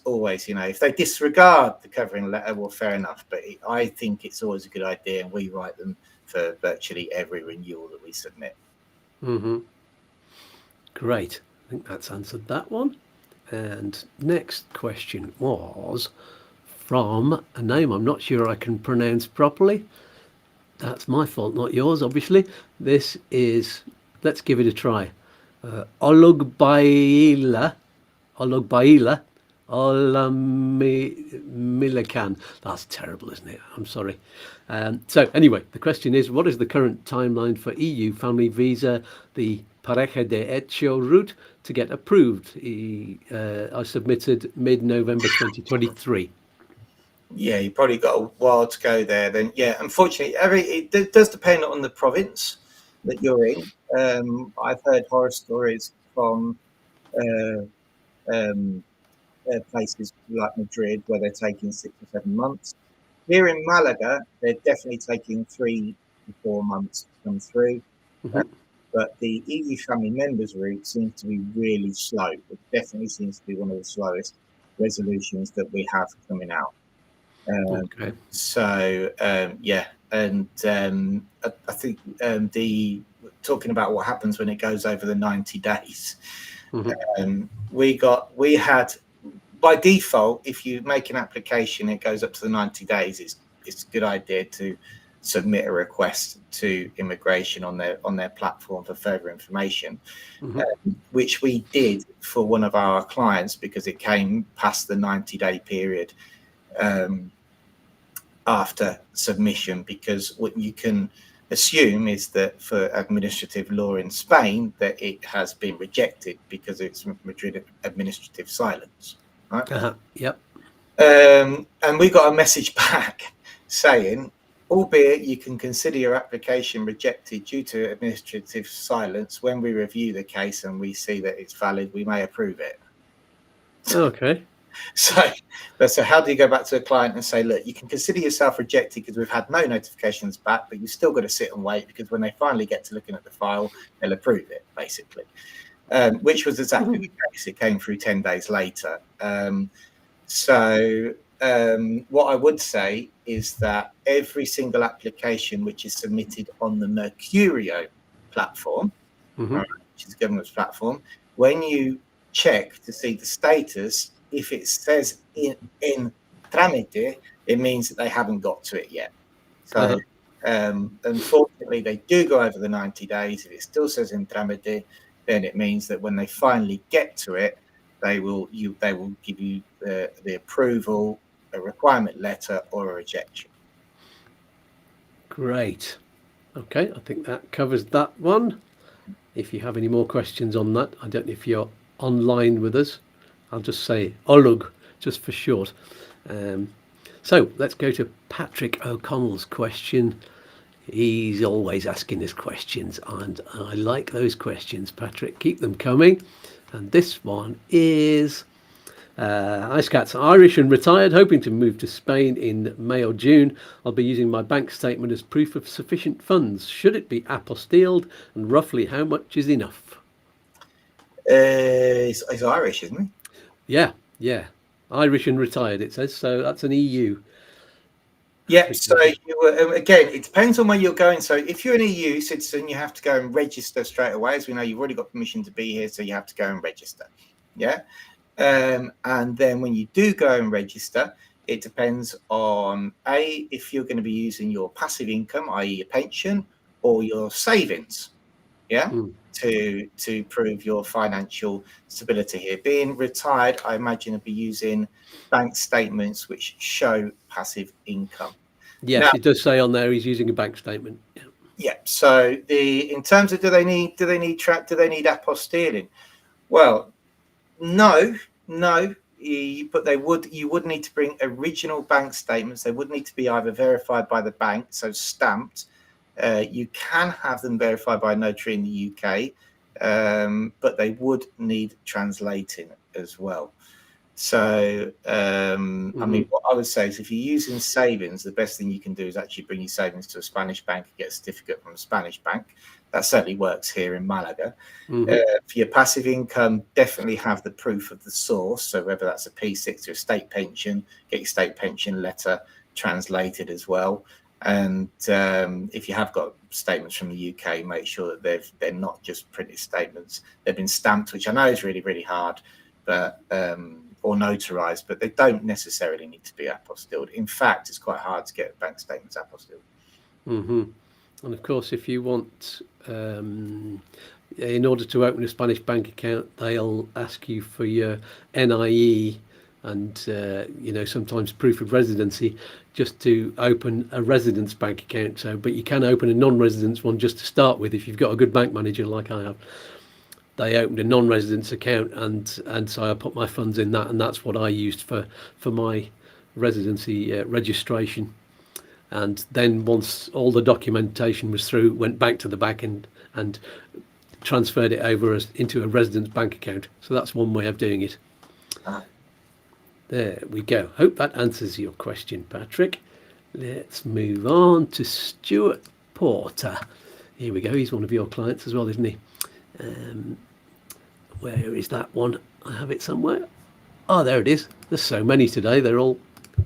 you know, if they disregard the covering letter, well, fair enough. But I think it's always a good idea, and we write them for virtually every renewal that we submit. Mm-hmm. Great. I think that's answered that one. And next question was from a name I'm not sure I can pronounce properly. That's my fault, not yours, obviously. This is let's give it a try. Olugbaila, Olugbaila, Olamilakan. That's terrible, isn't it? I'm sorry. So anyway, the question is, what is the current timeline for EU family visa, the Pareja de Hecho route, to get approved? I submitted mid-November 2023. Yeah, you probably got a while to go there. Then, yeah, unfortunately, it does depend on the province that you're in. I've heard horror stories from places like Madrid where they're taking 6 or 7 months. Here in Malaga, they're definitely taking 3 to 4 months to come through. But the EU family members route seems to be really slow. It definitely seems to be one of the slowest resolutions that we have coming out. Okay. So yeah, and I think talking about what happens when it goes over the 90 days. We had by default, if you make an application, it goes up to the 90 days. It's a good idea to submit a request to immigration on their platform for further information, which we did for one of our clients because it came past the 90-day period after submission. Because what you can assume is that for administrative law in Spain that it has been rejected because it's Madrid administrative silence, right? Yep. And we got a message back saying, albeit you can consider your application rejected due to administrative silence, when we review the case and we see that it's valid, we may approve it. Okay. So how do you go back to a client and say, look, you can consider yourself rejected because we've had no notifications back, but you've still got to sit and wait because when they finally get to looking at the file, they'll approve it, basically. Which was exactly the case. It came through 10 days later. What I would say is that every single application which is submitted on the Mercurio platform, which is the government's platform, when you check to see the status, if it says in trámite, it means that they haven't got to it yet. So unfortunately, they do go over the 90 days. If it still says in trámite, then it means that when they finally get to it, they will give you the approval, a requirement letter, or a rejection. Great. Okay, I think that covers that one. If you have any more questions on that, I don't know if you're online with us. I'll just say Olug, just for short. So let's go to Patrick O'Connell's question. He's always asking us questions, and I like those questions, Patrick. Keep them coming. And this one is, hi Skatz, Irish and retired, hoping to move to Spain in May or June. I'll be using my bank statement as proof of sufficient funds. Should it be apostilled, and roughly how much is enough? He's Irish, isn't he? Yeah. Irish and retired, it says. So that's an EU. Yeah, so again, it depends on where you're going. So if you're an EU citizen, you have to go and register straight away. As we know, you've already got permission to be here, so you have to go and register. Yeah. And then when you do go and register, it depends on if you're going to be using your passive income, i.e. your pension, or your savings. Yeah. To prove your financial stability here. Being retired, I imagine you'll be using bank statements which show passive income. Yes, now, it does say on there he's using a bank statement. Yeah. So in terms of do they need apostilling? Well, no. But you would need to bring original bank statements. They would need to be either verified by the bank, so stamped. You can have them verified by a notary in the UK, but they would need translating as well. So, I mean, what I would say is if you're using savings, the best thing you can do is actually bring your savings to a Spanish bank and get a certificate from a Spanish bank. That certainly works here in Malaga. For your passive income, definitely have the proof of the source. So whether that's a P60 or a state pension, get your state pension letter translated as well. And if you have got statements from the UK, make sure that they're not just printed statements. They've been stamped, which I know is really, really hard, but or notarized, but they don't necessarily need to be apostilled. In fact, it's quite hard to get bank statements apostilled. And of course, if you want in order to open a Spanish bank account, they'll ask you for your NIE and sometimes proof of residency just to open a residence bank account. So, but you can open a non-residence one just to start with if you've got a good bank manager like I have. They opened a non-residence account, and so I put my funds in that, and that's what I used for my residency registration. And then once all the documentation was through, went back to the back end and transferred it over into a residence bank account. So that's one way of doing it. There we go. Hope that answers your question, Patrick. Let's move on to Stuart Porter. Here we go. He's one of your clients as well, isn't he? Where is that one? I have it somewhere. Oh, there it is. There's so many today. They're all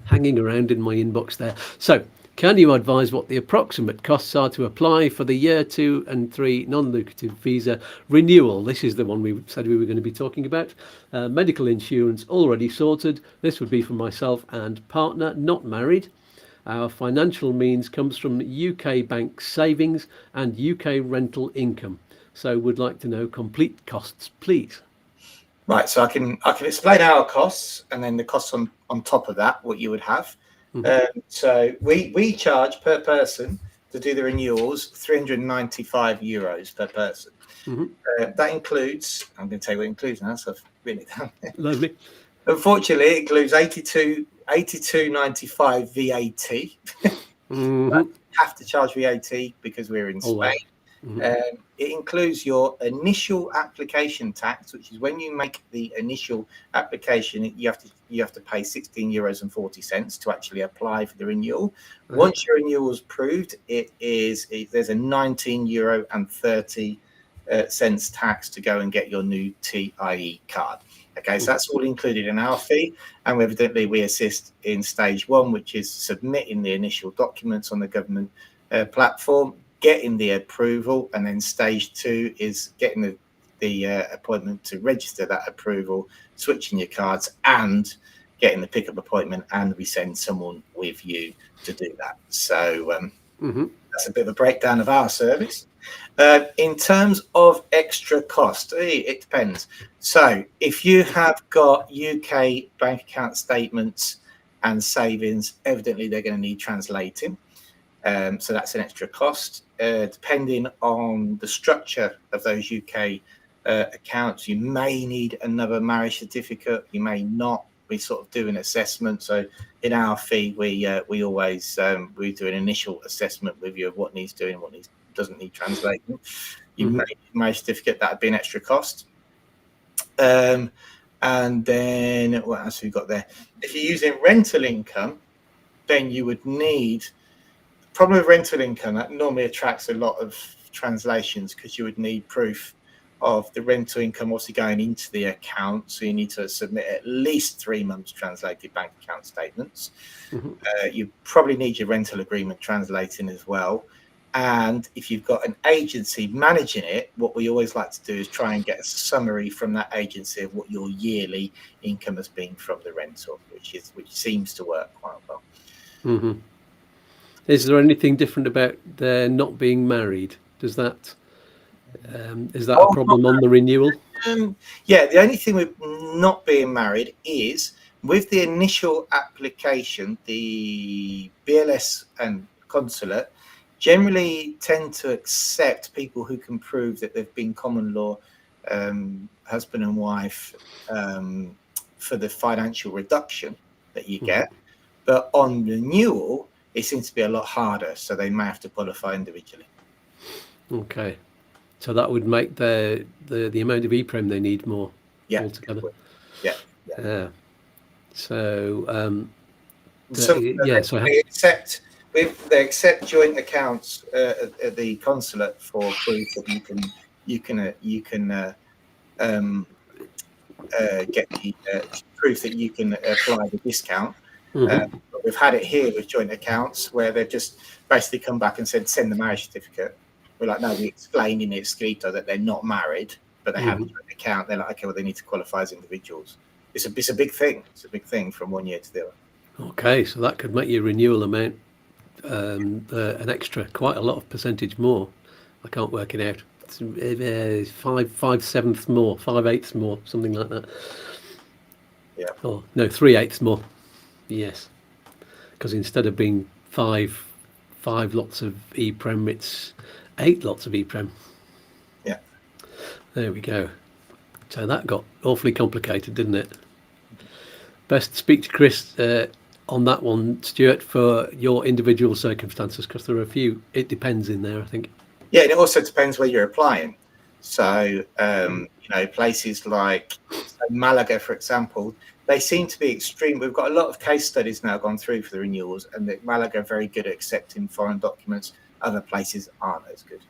hanging around in my inbox there. So, can you advise what the approximate costs are to apply for the year 2 and 3 non-lucrative visa renewal? This is the one we said we were going to be talking about. Medical insurance already sorted. This would be for myself and partner, not married. Our financial means comes from UK bank savings and UK rental income. So would like to know complete costs, please. Right, so I can explain our costs and then the costs on top of that, what you would have. So we charge per person to do the renewals €395 per person. That includes, I'm going to tell you what it includes now, so I've written it down. Lovely. Unfortunately, it includes 82.95 VAT. Have to charge VAT because we're in Spain. It includes your initial application tax, which is when you make the initial application, you have to pay €16.40 to actually apply for the renewal. Once your renewal is approved, there's a €19.30 tax to go and get your new TIE card. Okay, so that's all included in our fee, and evidently we assist in stage 1, which is submitting the initial documents on the government platform, getting the approval, and then stage 2 is getting the appointment to register that approval, switching your cards, and getting the pickup appointment, and we send someone with you to do that. So that's a bit of a breakdown of our service. In terms of extra cost, it depends. So if you have got UK bank account statements and savings, evidently they're going to need translating. So that's an extra cost. Depending on the structure of those UK accounts, you may need another marriage certificate. You may not. We sort of do an assessment. So in our fee, we always we do an initial assessment with you of what needs doing and what doesn't need translating. You may need a marriage certificate. That would be an extra cost. And then what else have we got there? If you're using rental income, then you would need. Problem with rental income, that normally attracts a lot of translations because you would need proof of the rental income also going into the account. So you need to submit at least 3 months translated bank account statements. You probably need your rental agreement translating as well. And if you've got an agency managing it, what we always like to do is try and get a summary from that agency of what your yearly income has been from the rental, which seems to work quite well. Is there anything different about their not being married? Is that a problem on the renewal? Yeah, the only thing with not being married is with the initial application, the BLS and consulate generally tend to accept people who can prove that they've been common law husband and wife for the financial reduction that you get. But on renewal, it seems to be a lot harder, so they may have to qualify individually. Okay. So that would make the amount of EPREM they need more altogether. Yeah. So they accept joint accounts at the consulate for proof that you can get the proof that you can apply the discount. But we've had it here with joint accounts where they've just basically come back and said, send the marriage certificate. We're like, no, we explain in the escrito that they're not married, but they have a joint account. They're like, okay, well, they need to qualify as individuals. It's a big thing. It's a big thing from 1 year to the other. Okay, so that could make your renewal amount an extra, quite a lot of percentage more. I can't work it out. five sevenths more, 5/8 more, something like that. Yeah. Or no, 3/8 more. Yes, because instead of being five lots of EPREM, it's 8 lots of EPREM. Yeah. There we go. So that got awfully complicated, didn't it? Best speak to Chris on that one, Stuart, for your individual circumstances, because there are a few. It depends in there, I think. Yeah, and it also depends where you're applying. So, places like Malaga, for example, they seem to be extreme. We've got a lot of case studies now gone through for the renewals, and that Malaga are very good at accepting foreign documents. Other places aren't as good.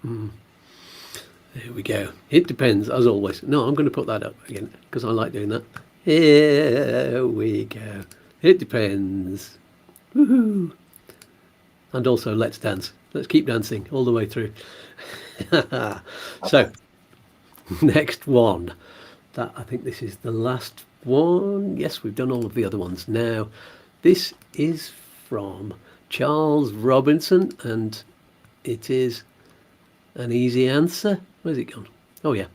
There we go. It depends, as always. No, I'm going to put that up again because I like doing that. Here we go. It depends. Woohoo! And also, let's dance. Let's keep dancing all the way through. So, next one. I think this is the last one. Yes, we've done all of the other ones. Now, this is from Charles Robinson, and it is an easy answer. Where's it gone? Oh, yeah.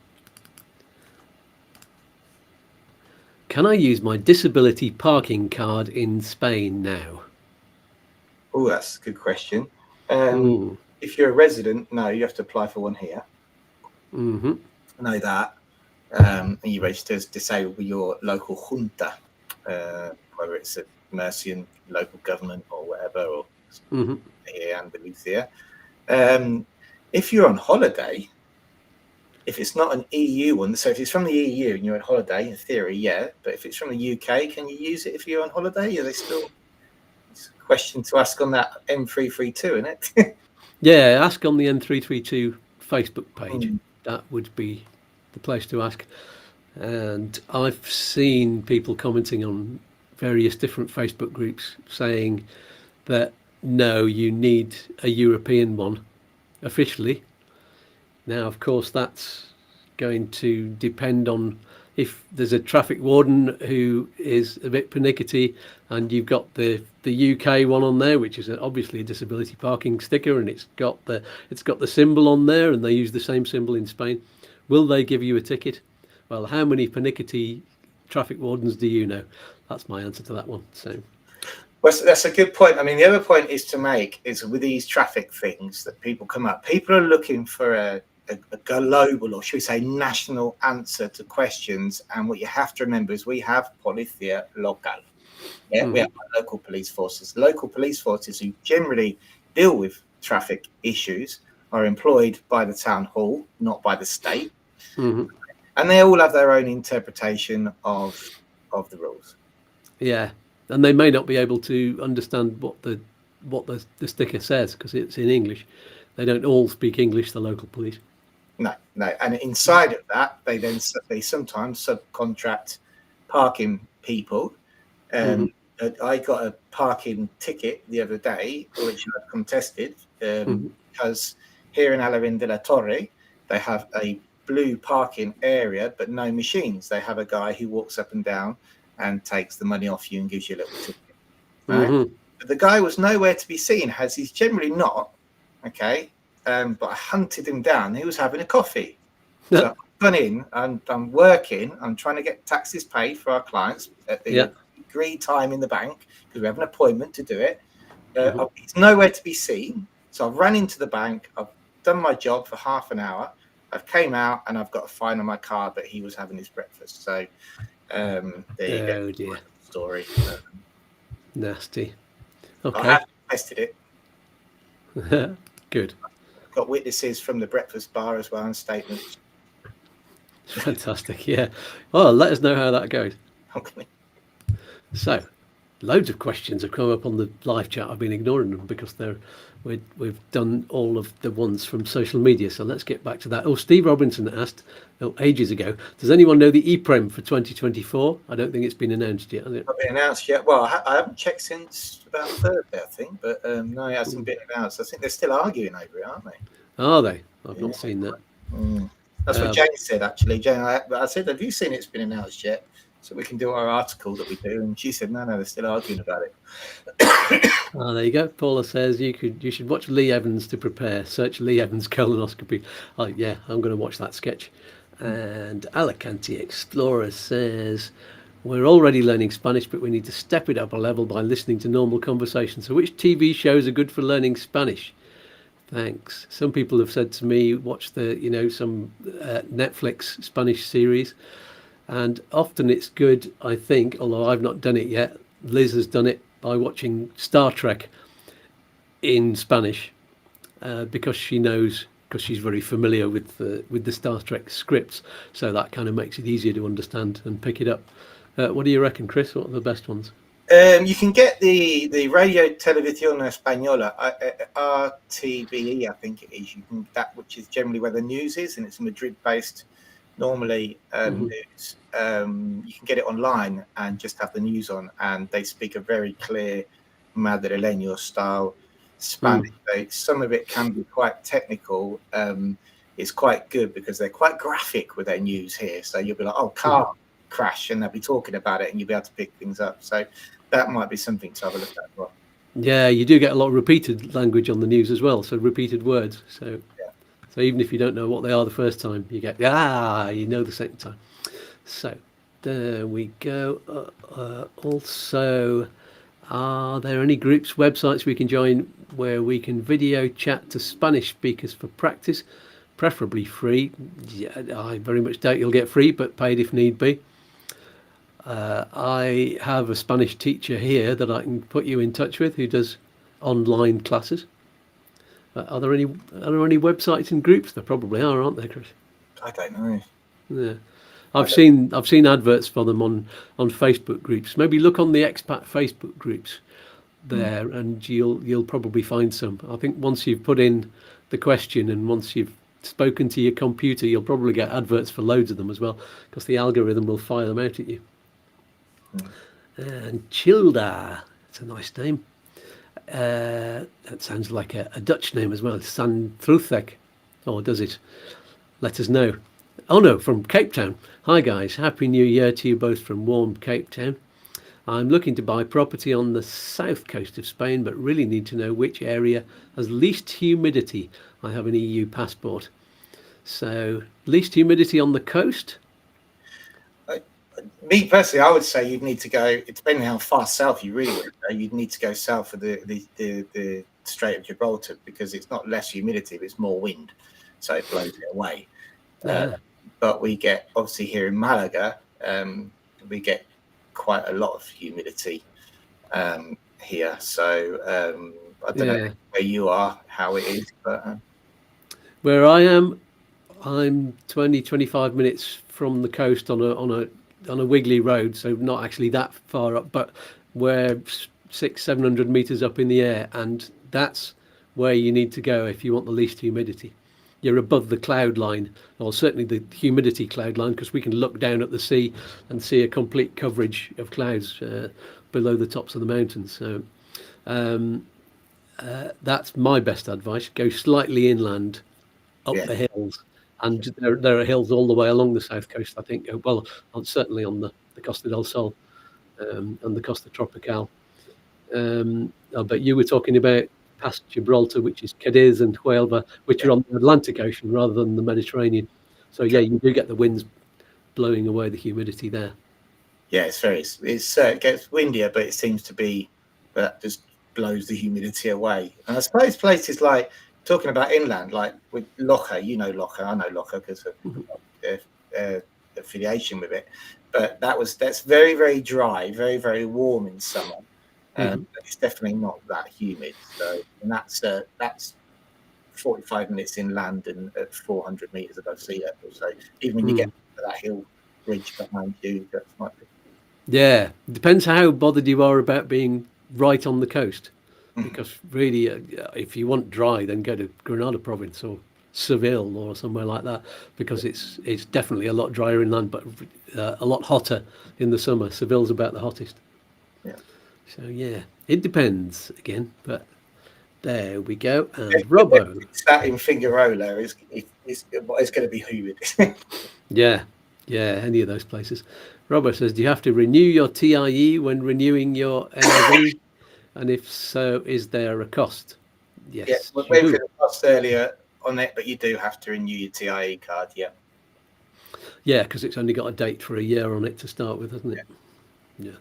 Can I use my disability parking card in Spain now? Oh, that's a good question. If you're a resident, no, you have to apply for one here. Mm-hmm. I know that. And you register as disabled with your local junta, whether it's a Murcian local government or whatever, or here and Lucia. If you're on holiday, if it's not an EU one, so if it's from the EU and you're on holiday, in theory, yeah. But if it's from the UK, can you use it if you're on holiday? Are they still? It's a question to ask on that M332, isn't it? Yeah, ask on the M332 Facebook page. That would be the place to ask. And I've seen people commenting on various different Facebook groups saying that no, you need a European one officially. Now, of course, that's going to depend on if there's a traffic warden who is a bit pernickety and you've got the UK one on there, which is obviously a disability parking sticker, and it's got the symbol on there, and they use the same symbol in Spain. Will they give you a ticket? Well, how many pernickety traffic wardens do you know? That's my answer to that one. So, well, that's a good point. I mean, the other point is to make is with these traffic things that people come up, people are looking for a global, or should we say national, answer to questions. And what you have to remember is we have Policía Local. Yeah, we have local police forces. Local police forces who generally deal with traffic issues are employed by the town hall, not by the state. And they all have their own interpretation of the rules. Yeah, and they may not be able to understand what the sticker says because it's in English. They don't all speak English, the local police. No. And inside of that, they sometimes subcontract parking people. I got a parking ticket the other day, which I've contested, because here in Alarin de la Torre, they have a blue parking area, but no machines. They have a guy who walks up and down and takes the money off you and gives you a little ticket. Right? But the guy was nowhere to be seen, as he's generally not. Okay. But I hunted him down. He was having a coffee. So I've gone in and I'm working. I'm trying to get taxes paid for our clients at the agreed time in the bank because we have an appointment to do it. He's nowhere to be seen. So I've run into the bank. I've done my job for half an hour. I've came out and I've got a fine on my card, but he was having his breakfast. So there you go. Oh dear. Story. Nasty. Okay. I have tested it. Good. Got witnesses from the breakfast bar as well and statements. Fantastic. Yeah. Well, let us know how that goes. Okay. So, loads of questions have come up on the live chat. I've been ignoring them because we've done all of the ones from social media. So let's get back to that. Oh, Steve Robinson asked ages ago, does anyone know the EPREM for 2024? I don't think it's been announced yet, has it? Not been announced yet. Well, I haven't checked since about Thursday, I think. But no, it hasn't been announced. I think they're still arguing over it, aren't they? Are they? I've not seen that. That's what Jane said, actually. Jane, I said, have you seen it's been announced yet? so we can do our article that we do. And she said, no, they're still arguing about it. There you go. Paula says you should watch Lee Evans to prepare. Search Lee Evans colonoscopy. Oh yeah, I'm going to watch that sketch. And Alicante Explorer says we're already learning Spanish, but we need to step it up a level by listening to normal conversation. So which TV shows are good for learning Spanish? Thanks. Some people have said to me, watch some Netflix Spanish series, and often it's good, I think, although I've not done it yet. Liz has done it by watching Star Trek in Spanish because she's very familiar with the Star Trek scripts, so that kind of makes it easier to understand and pick it up. What do you reckon, Chris? What are the best ones? You can get the Radio Televisión Española, RTVE, I think it is. You can that, which is generally where the news is, and it's Madrid-based. Normally, news. You can get it online and just have the news on, and they speak a very clear Madrileño style Spanish. Some of it can be quite technical. It's quite good because they're quite graphic with their news here. So you'll be like, oh, car crash, and they'll be talking about it, and you'll be able to pick things up. So that might be something to have a look at as well. Yeah, you do get a lot of repeated language on the news as well, so repeated words. So even if you don't know what they are the first time, you get the second time. So there we go. Also, are there any groups, websites we can join where we can video chat to Spanish speakers for practice, preferably free? Yeah, I very much doubt you'll get free, but paid if need be. I have a Spanish teacher here that I can put you in touch with who does online classes. Are there any websites and groups? There probably are, aren't there, Chris? I don't know. Yeah, I've seen adverts for them on Facebook groups. Maybe look on the expat Facebook groups there, and you'll probably find some. I think once you've put in the question and once you've spoken to your computer, you'll probably get adverts for loads of them as well, because the algorithm will fire them out at you. And Childa, it's a nice name. That sounds like a Dutch name as well. San Truthek, or does it? Let us know. Oh no, from Cape Town. Hi guys, Happy New Year to you both from warm Cape Town. I'm looking to buy property on the south coast of Spain, but really need to know which area has least humidity. I have an EU passport. So, least humidity on the coast? Me personally, I would say you'd need to go, depending how far south you really want to go, you'd need to go south of the Strait of Gibraltar, because it's not less humidity, but it's more wind. So it blows it away. But we get, obviously here in Malaga, we get quite a lot of humidity here. So I don't know where you are, how it is. But where I am, I'm 25 minutes from the coast on a wiggly road, so not actually that far up, but we're 600-700 meters up in the air, and that's where you need to go if you want the least humidity. You're above the cloud line, or certainly the humidity cloud line, because we can look down at the sea and see a complete coverage of clouds below the tops of the mountains. So that's my best advice. Go slightly inland up the hills. And there are hills all the way along the south coast, I think. Well, certainly on the Costa del Sol and the Costa Tropical. But you were talking about past Gibraltar, which is Cadiz and Huelva, which are on the Atlantic Ocean rather than the Mediterranean. So, you do get the winds blowing away the humidity there. Yeah, it gets windier, but it seems to be that just blows the humidity away. And I suppose places like, talking about inland, like with Loja, Loja, I know Loja because of affiliation with it, but that's very, very dry, very, very warm in summer. It's definitely not that humid. So, and that's 45 minutes inland and at 400 meters above sea level. So even when you get to that hill ridge behind you, that might be. Yeah, it depends how bothered you are about being right on the coast. Because really, if you want dry, then go to Granada province or Seville or somewhere like that, because it's definitely a lot drier inland, but a lot hotter in the summer. Seville's about the hottest. Yeah. So it depends again, but there we go. And Robbo, that in Figueroa is going to be humid. Yeah, any of those places. Robert says, do you have to renew your TIE when renewing your NLV? And if so, is there a cost? Yeah, Yes, we you went do. through the cost earlier on it, but you do have to renew your TIE card. Yeah. Yeah, because it's only got a date for a year on it to start with, hasn't it? Yeah.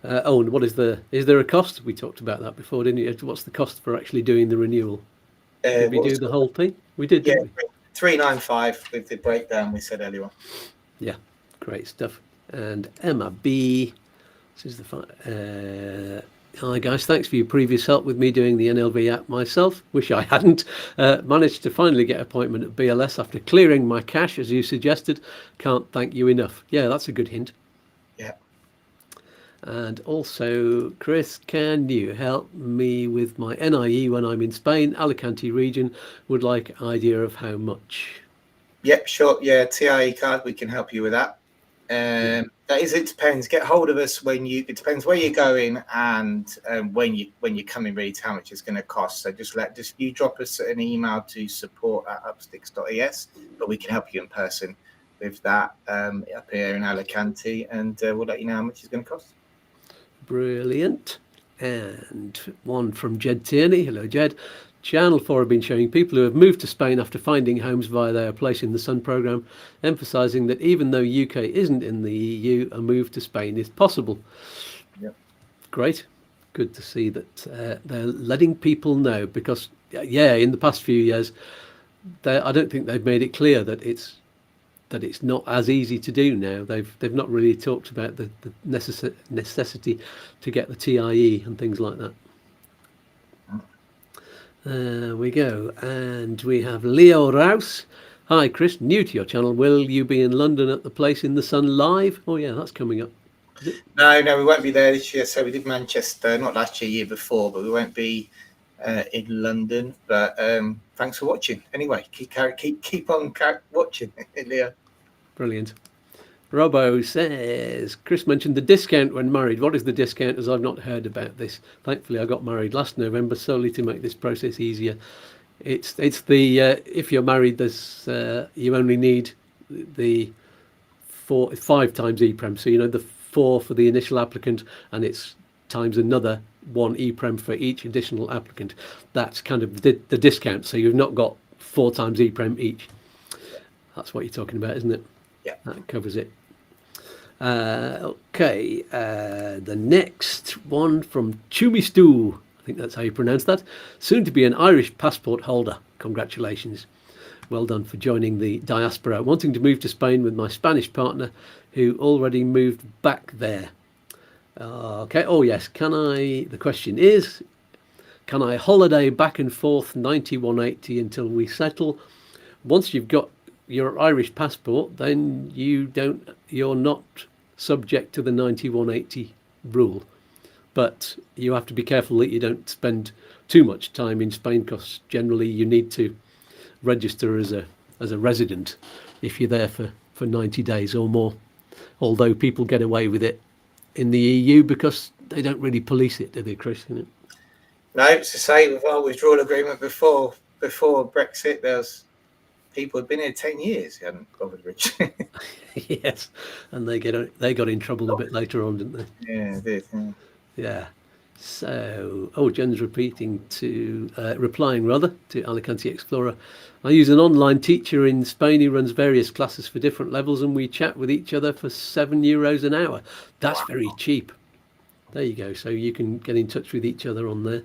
Oh, and is there a cost? We talked about that before, didn't you? What's the cost for actually doing the renewal? Did we do the whole thing? We did, Yeah, didn't we? 395 with the breakdown we said earlier on. Yeah, great stuff. And Emma B. This is the hi guys, thanks for your previous help with me doing the NLV app myself. Wish I hadn't. Managed to finally get an appointment at BLS after clearing my cache, as you suggested. Can't thank you enough. Yeah, that's a good hint. Yeah. And also, Chris, can you help me with my NIE when I'm in Spain, Alicante region? Would like idea of how much. Yep, sure. Yeah, TIE card, we can help you with that. That is, it depends. Get hold of us it depends where you're going and when you're coming, really, to how much it's going to cost. So just you drop us an email to support@upsticks.es, but we can help you in person with that up here in Alicante, and we'll let you know how much it's going to cost. Brilliant. And one from Jed Tierney. Hello, Jed. Channel 4 have been showing people who have moved to Spain after finding homes via their Place in the Sun programme, emphasising that even though UK isn't in the EU, a move to Spain is possible. Yep. Great. Good to see that they're letting people know, because, in the past few years, I don't think they've made it clear that it's not as easy to do now. They've not really talked about the necessity to get the TIE and things like that. There we go. And we have Leo Rouse. Hi, Chris. New to your channel. Will you be in London at the Place in the Sun live? Oh, yeah, that's coming up. No, we won't be there this year. So we did Manchester, not last year before, but we won't be in London. But thanks for watching. Anyway, keep on watching, Leo. Brilliant. Robbo says, Chris mentioned the discount when married. What is the discount, as I've not heard about this? Thankfully, I got married last November solely to make this process easier. It's the if you're married, there's you only need the 5 times EPREM. So the 4 for the initial applicant, and it's times another 1 EPREM for each additional applicant. That's kind of the discount. So you've not got 4 times EPREM each. That's what you're talking about, isn't it? Yeah, that covers it. Okay, the next one from Chumi Stew. I think that's how you pronounce that. Soon to be an Irish passport holder. Congratulations. Well done for joining the diaspora. Wanting to move to Spain with my Spanish partner who already moved back there. Okay, oh yes, the question is, can I holiday back and forth 9180 until we settle? Once you've got your Irish passport, then you're not subject to the 9180 rule, but you have to be careful that you don't spend too much time in Spain, because generally you need to register as a resident if you're there for 90 days or more, although people get away with it in the EU because they don't really police it, do they, Chris? No, it's the same with our withdrawal agreement before Brexit. There's people have been here 10 years, who hadn't bothered registering. Yes, and they got in trouble a bit later on, didn't they? Yeah, they did. Yeah. So, Jen's replying to Alicante Explorer. I use an online teacher in Spain who runs various classes for different levels, and we chat with each other for €7 an hour. That's very cheap. There you go. So you can get in touch with each other on there.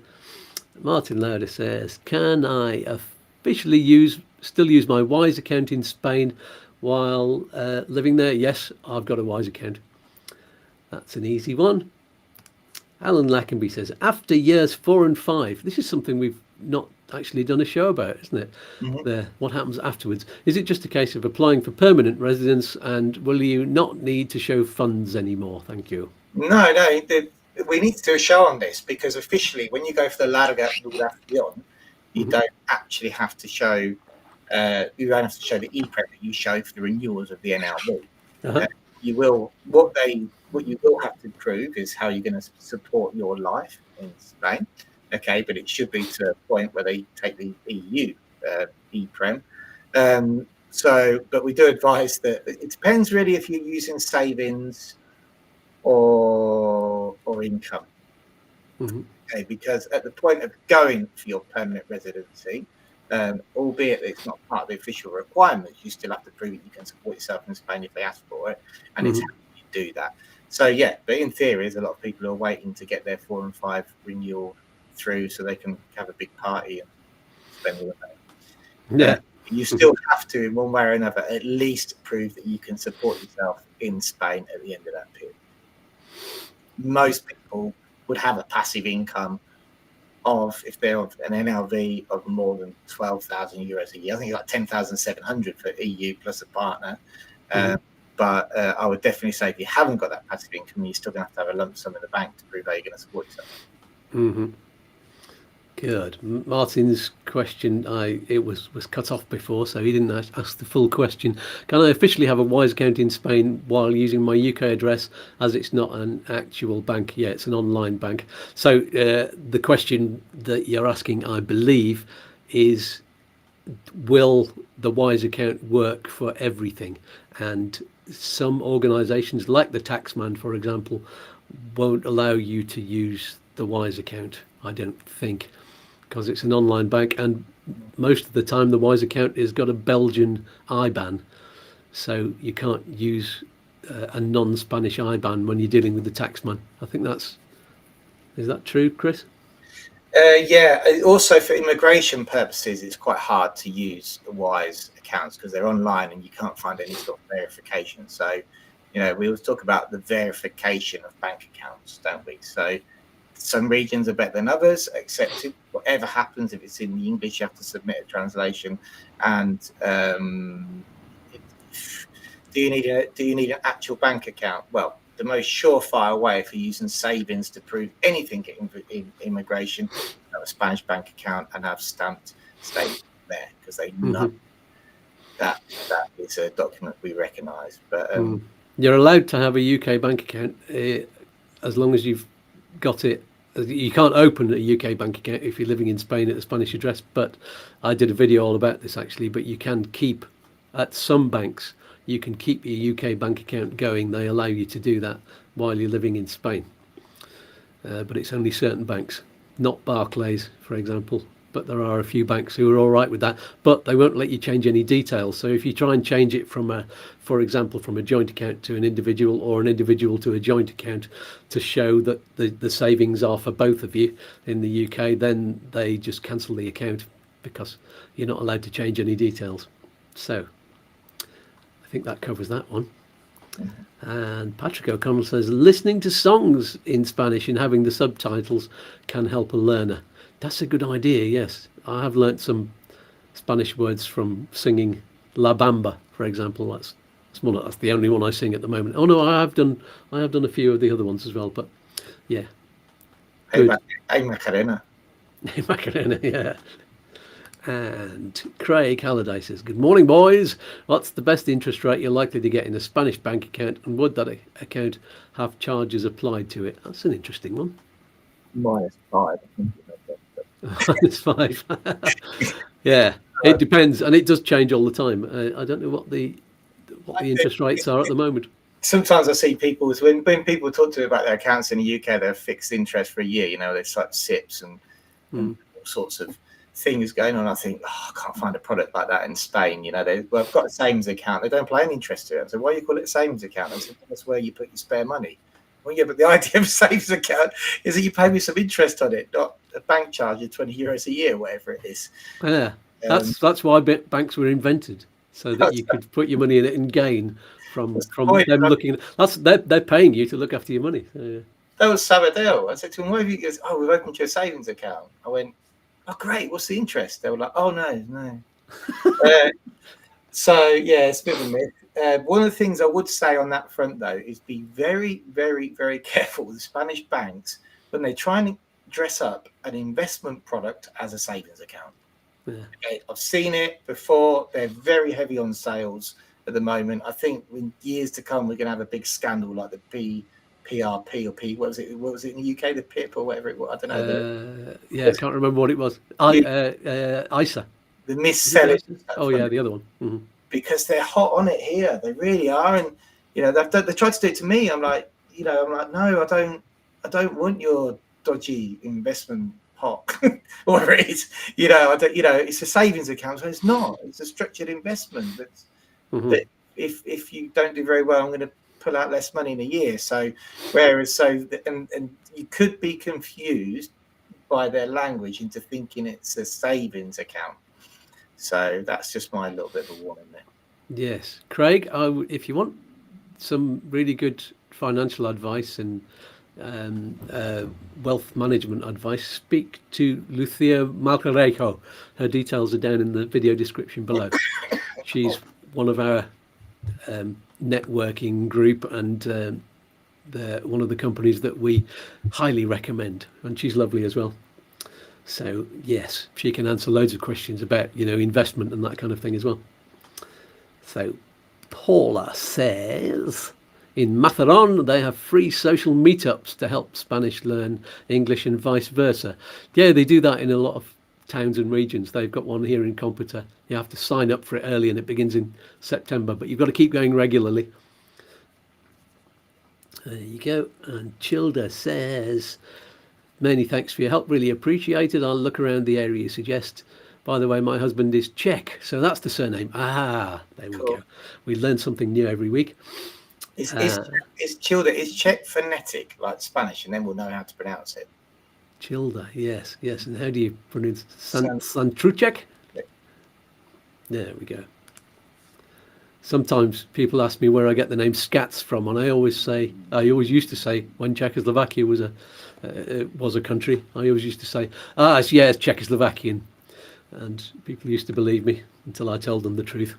Martin Lauder says, can I officially still use my Wise account in Spain while living there? Yes, I've got a Wise account. That's an easy one. Alan Lackenby says, after years 4 and 5, this is something we've not actually done a show about, isn't it? Mm-hmm. What happens afterwards? Is it just a case of applying for permanent residence, and will you not need to show funds anymore? Thank you. No, we need to do a show on this, because officially when you go for the Malaga you don't actually have to show the EPREM that you show for the renewals of the NLV. Uh-huh. You will what you will have to prove is how you're going to support your life in Spain. Okay, but it should be to a point where they take the EU EPREM. So, but we do advise that it depends really if you're using savings or income. Mm-hmm. Okay, because at the point of going for your permanent residency, albeit it's not part of the official requirements, you still have to prove that you can support yourself in Spain if they ask for it, and it's how you do that. So yeah, but in theory, there's a lot of people who are waiting to get their 4 and 5 renewal through so they can have a big party and spend all the money. Yeah. You still have to, in one way or another, at least prove that you can support yourself in Spain at the end of that period. Most people would have a passive income of, if they're of an NLV of more than 12,000 euros a year. I think it's like 10,700 for EU plus a partner. But I would definitely say if you haven't got that passive income, you're still going to have a lump sum in the bank to prove how you're going to support yourself. Mm-hmm. Good. Martin's question, it was cut off before, so he didn't ask the full question. Can I officially have a Wise account in Spain while using my UK address, as it's not an actual bank? Yeah, it's an online bank. So the question that you're asking, I believe, is will the Wise account work for everything? And some organisations, like the Taxman, for example, won't allow you to use the Wise account, I don't think, because it's an online bank, and most of the time the Wise account has got a Belgian IBAN, so you can't use a non-Spanish IBAN when you're dealing with the Taxman. I think is that true, Chris? Yeah, also for immigration purposes, it's quite hard to use the Wise accounts because they're online and you can't find any sort of verification. So, we always talk about the verification of bank accounts, don't we? So some regions are better than others, accepted. Whatever happens, if it's in the English, you have to submit a translation. And do you need an actual bank account? Well, the most surefire way if you're using savings to prove anything in immigration, have a Spanish bank account and have stamped statement there, because they know that is a document we recognise. But you're allowed to have a UK bank account as long as you've got it. You can't open a UK bank account if you're living in Spain at a Spanish address, but I did a video all about this actually. But you can keep, at some banks, you can keep your UK bank account going. They allow you to do that while you're living in Spain. But it's only certain banks, not Barclays, for example. But there are a few banks who are all right with that, but they won't let you change any details. So if you try and change it for example, from a joint account to an individual, or an individual to a joint account, to show that the savings are for both of you in the UK, then they just cancel the account because you're not allowed to change any details. So I think that covers that one. And Patrick O'Connell says, listening to songs in Spanish and having the subtitles can help a learner. That's a good idea, yes. I have learnt some Spanish words from singing La Bamba, for example. That's the only one I sing at the moment. Oh no, I have done a few of the other ones as well, but yeah. Hey Macarena. Hey Macarena, yeah. And Craig Halliday says, good morning, boys. What's the best interest rate you're likely to get in a Spanish bank account, and would that account have charges applied to it? That's an interesting one. -5, I think. -5. Yeah, it depends, and it does change all the time. I don't know what the interest rates are at the moment. Sometimes I see people, when people talk to me about their accounts in the UK, they're fixed interest for a year. There's like SIPs and all sorts of things going on. I think, I can't find a product like that in Spain. I've got a savings account. They don't apply any interest to it. So why do you call it a savings account? I said, that's where you put your spare money. Well, yeah, but the idea of a savings account is that you pay me some interest on it, not a bank charge of 20 euros a year, whatever it is. Yeah, that's why banks were invented, so that you could put your money in it and gain from them looking. They're paying you to look after your money. So, yeah. That was Sabadell. I said to him, "What have you?" He goes, "Oh, we've opened your savings account." I went, "Oh, great. What's the interest?" They were like, "Oh, no." So yeah, it's a bit of a myth. One of the things I would say on that front, though, is be very, very, very careful with Spanish banks when they try and dress up an investment product as a savings account. Yeah. Okay, I've seen it before. They're very heavy on sales at the moment. I think in years to come, we're going to have a big scandal like the PRP or P. What was it? What was it in the UK? The PIP or whatever it was? I don't know. Yeah, I can't remember what it was. ISA. The mis-selling. Oh yeah, the other one. Mm-hmm. because they're hot on it here. They really are. And, you know, they tried to do it to me. I'm like, no, I don't want your dodgy investment pot, whatever it is. It's a savings account. So it's not. It's a structured investment. That if you don't do very well, I'm going to pull out less money in a year. So, and you could be confused by their language into thinking it's a savings account. So that's just my little bit of a warning there. Yes, Craig, if you want some really good financial advice and wealth management advice, speak to Lucia Melgarejo. Her details are down in the video description below. She's one of our networking group and one of the companies that we highly recommend, and she's lovely as well. So yes, she can answer loads of questions about investment and that kind of thing as well. So Paula says in Matheron they have free social meetups to help Spanish learn English and vice versa. Yeah, they do that in a lot of towns and regions. They've got one here in Computer. You have to sign up for it early and it begins in September, but you've got to keep going regularly. There you go. And Childa says, many thanks for your help, really appreciated. I'll look around the area you suggest. By the way, my husband is Czech, so that's the surname. There we go. We learn something new every week. It's Childa. It's Czech phonetic, like Spanish, and then we'll know how to pronounce it. Childa, yes. And how do you pronounce Santruchek? Yeah. There we go. Sometimes people ask me where I get the name Skatz from, and I always used to say, when Czechoslovakia was a country, I always used to say, it's Czechoslovakian, and people used to believe me until I told them the truth.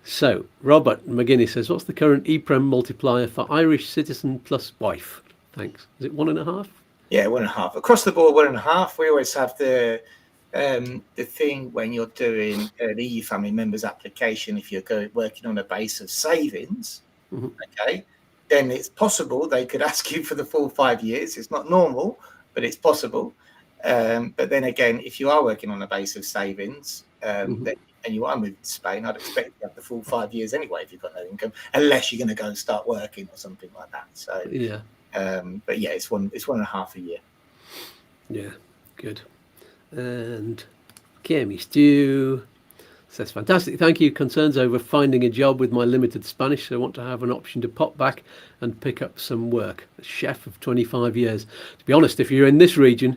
So Robert McGinney says, what's the current EPREM multiplier for Irish citizen plus wife? Thanks. Is it 1.5? Yeah, 1.5 across the board. 1.5. We always have the thing when you're doing an EU family members application. If you're working on a base of savings, okay, then it's possible they could ask you for the full 5 years. It's not normal, but it's possible. But then again, if you are working on a base of savings, then, and you are moving to Spain, I'd expect you to have the full 5 years anyway if you've got no income, unless you're going to go and start working or something like that. So yeah. But yeah, it's 1.5 a year. Yeah, good. And Kemi Stew says, fantastic, thank you. Concerns over finding a job with my limited Spanish, so I want to have an option to pop back and pick up some work. A chef of 25 years. To be honest, if you're in this region,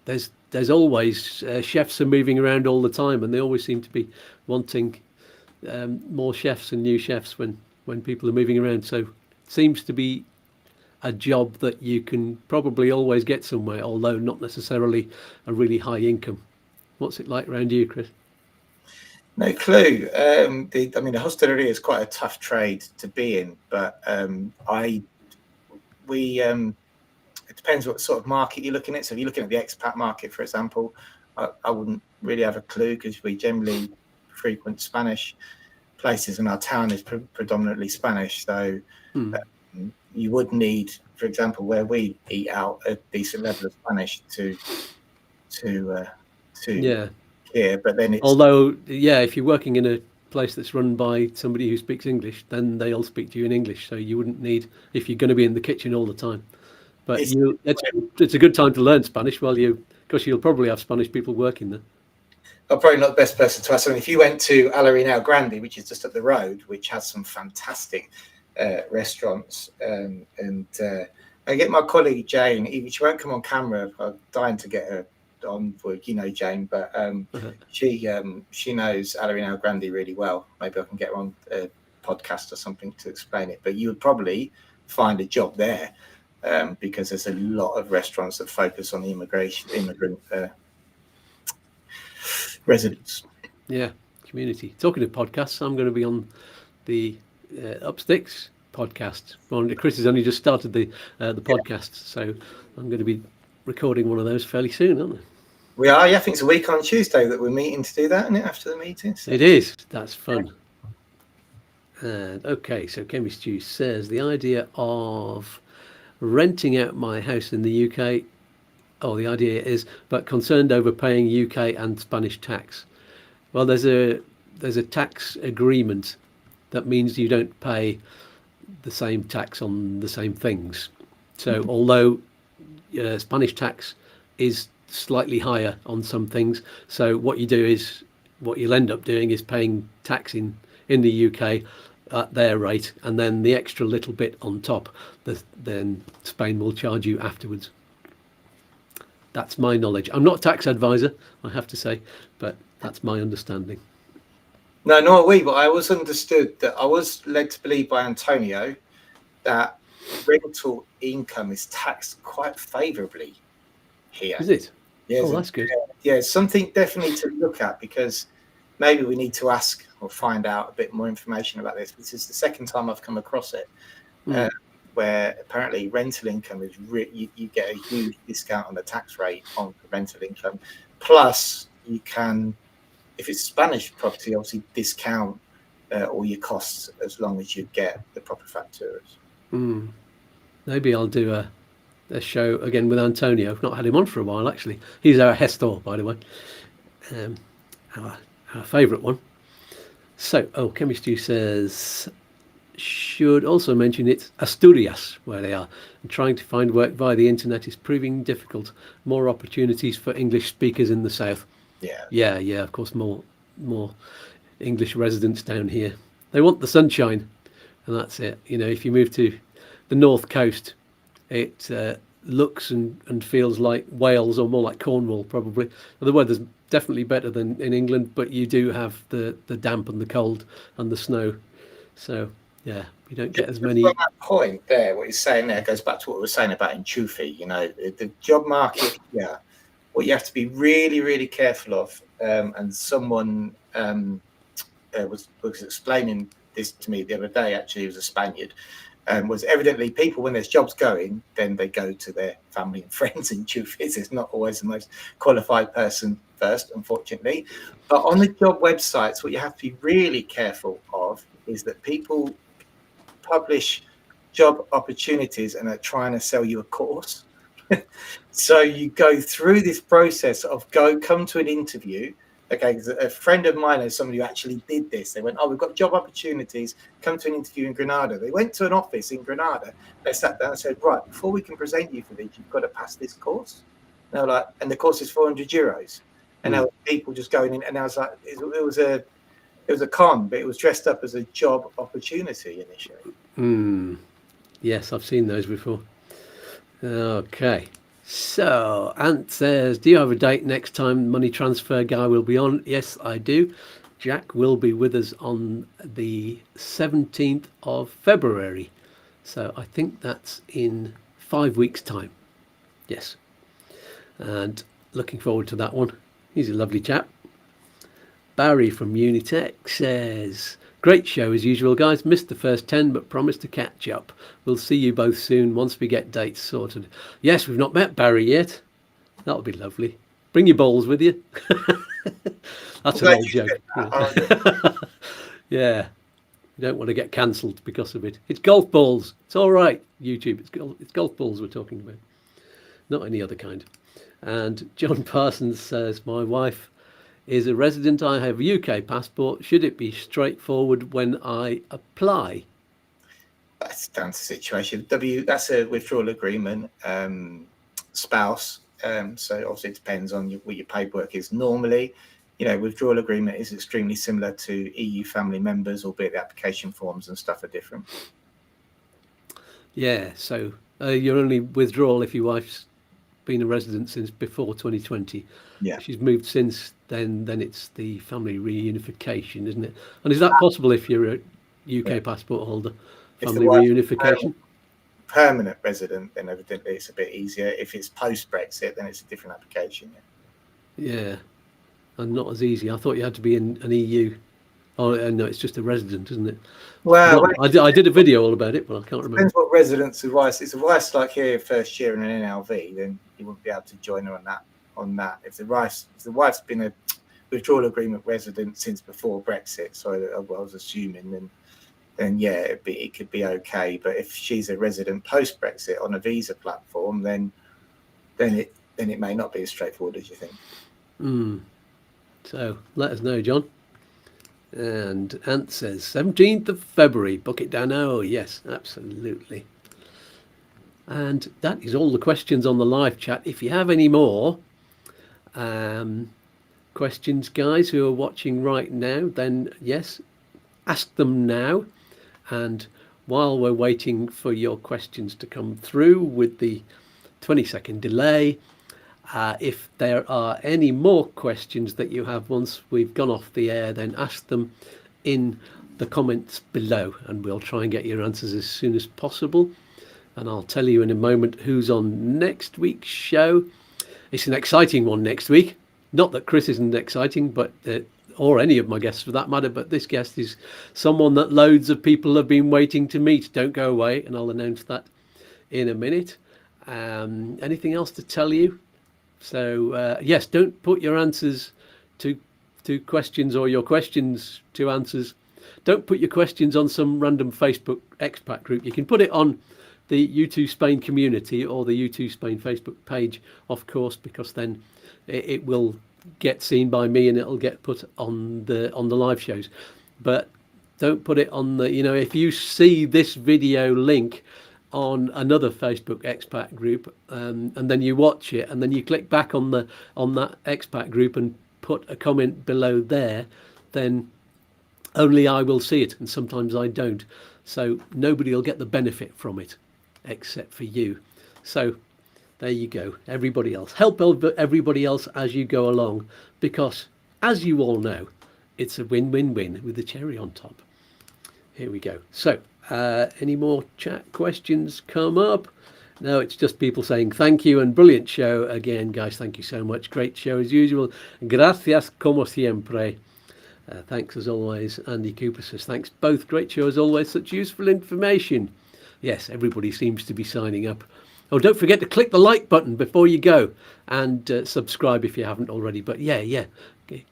there's always chefs are moving around all the time, and they always seem to be wanting more chefs and new chefs when people are moving around. So it seems to be a job that you can probably always get somewhere, although not necessarily a really high income. What's it like around you, Chris? No clue. The hosteleria is quite a tough trade to be in, but it depends what sort of market you're looking at. So if you're looking at the expat market, for example, I wouldn't really have a clue, because we generally frequent Spanish places, and our town is predominantly Spanish. So you would need, for example, where we eat out, a decent level of Spanish to here. But then if you're working in a place that's run by somebody who speaks English, then they'll speak to you in English. So you wouldn't need, if you're going to be in the kitchen all the time. But it's a good time to learn Spanish because you'll probably have Spanish people working there. I'm probably not the best person to ask. I mean, if you went to Renewal Grande, which is just up the road, which has some fantastic restaurants, and I get my colleague Jane. She won't come on camera. I'm dying to get her on for Jane, but she knows Renewal Grande really well. Maybe I can get her on a podcast or something to explain it. But you would probably find a job there, because there's a lot of restaurants that focus on the immigrant residents. Yeah, community. Talking of podcasts, I'm going to be on the Upsticks podcast. Chris has only just started the podcast, so I'm going to be recording one of those fairly soon, aren't I? We are. Yeah, I think it's a week on Tuesday that we're meeting to do that, isn't it, after the meeting? So. It is. That's fun. Okay, so Kemi Stew says, the idea of renting out my house in the UK, the idea is, but concerned over paying UK and Spanish tax. Well, there's there's a tax agreement that means you don't pay the same tax on the same things. So although Spanish tax is slightly higher on some things, so what you'll end up doing is paying tax in the UK at their rate, and then the extra little bit on top, then Spain will charge you afterwards. That's my knowledge. I'm not a tax advisor, I have to say, but that's my understanding. No, not we, but I was understood that I was led to believe by Antonio that rental income is taxed quite favourably here. Is it? Yeah, oh, that's good. Yeah, something definitely to look at, because maybe we need to ask or find out a bit more information about this. This is the second time I've come across it, where apparently rental income is you get a huge discount on the tax rate on rental income. Plus, you can, if it's Spanish property, obviously discount all your costs as long as you get the proper facturas. Maybe I'll do a show again with Antonio. I've not had him on for a while, actually. He's our Hestor, by the way, our favourite one. So, Chemistry says, should also mention it's Asturias where they are, and trying to find work via the internet is proving difficult. More opportunities for English speakers in the south. Yeah, of course, more English residents down here. They want the sunshine, and that's it. If you move to the north coast, it looks and feels like Wales, or more like Cornwall, probably. The weather's definitely better than in England, but you do have the damp and the cold and the snow. So, yeah, you don't get as many. From that point there, what you're saying there goes back to what we were saying about in Chufi. The job market, what you have to be really, really careful of, and someone was explaining this to me the other day. Actually, he was a Spaniard. Was evidently people, when there's jobs going, then they go to their family and friends in Chufis. It's not always the most qualified person first, unfortunately. But on the job websites, what you have to be really careful of is that people publish job opportunities and are trying to sell you a course. So you go through this process of come to an interview. Okay, a friend of mine is somebody who actually did this. They went, we've got job opportunities, come to an interview in Granada. They went to an office in Granada. They sat down and said, right, before we can present you for this, you've got to pass this course. And they were like, and the course is €400. And there were people just going in, and I was like, it was a con, but it was dressed up as a job opportunity initially. Yes, I've seen those before. Okay. So, Ant says, do you have a date next time money transfer guy will be on? Yes, I do. Jack will be with us on the 17th of February. So I think that's in 5 weeks' time. Yes. And looking forward to that one. He's a lovely chap. Barry from Unitech says, great show as usual, guys. Missed the first 10, but promised to catch up. We'll see you both soon once we get dates sorted. Yes, we've not met Barry yet. That'll be lovely. Bring your bowls with you. That's an old joke. Yeah. You don't want to get cancelled because of it. It's golf balls. It's all right, YouTube. It's golf balls we're talking about. Not any other kind. And John Parsons says, my wife is a resident. I have a UK passport. Should it be straightforward when I apply? That's down to situation. That's a withdrawal agreement, spouse. So obviously it depends on what your paperwork is. Normally, withdrawal agreement is extremely similar to EU family members, albeit the application forms and stuff are different. Yeah, so your only withdrawal if your wife's been a resident since before 2020. Yeah. She's moved since then it's the family reunification, isn't it? And is that possible if you're a UK passport holder? Family reunification? Permanent resident, then evidently it's a bit easier. If it's post-Brexit, then it's a different application. Yeah. And not as easy. I thought you had to be in an EU. Oh, no, it's just a resident, isn't it? Well, I did a video all about it, but I can't remember. Depends what residence advice. It's advice like here first year in an NLV, then you wouldn't be able to join her on that. If the wife's been a withdrawal agreement resident since before Brexit, so I was assuming, then yeah, it could be okay. But if she's a resident post Brexit on a visa platform, then it may not be as straightforward as you think. So let us know, John. And Ant says 17th of February. Book it down. Oh, yes, absolutely. And that is all the questions on the live chat. If you have any more questions, guys, who are watching right now, then yes, ask them now. And while we're waiting for your questions to come through with the 20-second delay, if there are any more questions that you have once we've gone off the air, then ask them in the comments below, and we'll try and get your answers as soon as possible. And I'll tell you in a moment who's on next week's show. It's an exciting one next week. Not that Chris isn't exciting, but or any of my guests for that matter, but this guest is someone that loads of people have been waiting to meet. Don't go away, and I'll announce that in a minute. Anything else to tell you? So yes, don't put your answers to questions or your questions to answers. Don't put your questions on some random Facebook expat group. You can put it on the YouTooSpain community or the YouTooSpain Facebook page, of course, because then it will get seen by me and it'll get put on the live shows. But don't put it on the, if you see this video link on another Facebook expat group and then you watch it and then you click back on that expat group and put a comment below there, then only I will see it, and sometimes I don't. So nobody will get the benefit from it except for you. So there you go. Everybody else, help everybody else as you go along, because as you all know, it's a win-win-win with the cherry on top. Here we go. So any more chat questions come up? No, it's just people saying thank you and brilliant show again, guys. Thank you so much. Great show as usual. Gracias como siempre. Thanks as always. Andy Cooper says thanks both. Great show as always. Such useful information. Yes, everybody seems to be signing up. Oh, don't forget to click the like button before you go, and subscribe if you haven't already. But yeah. Okay.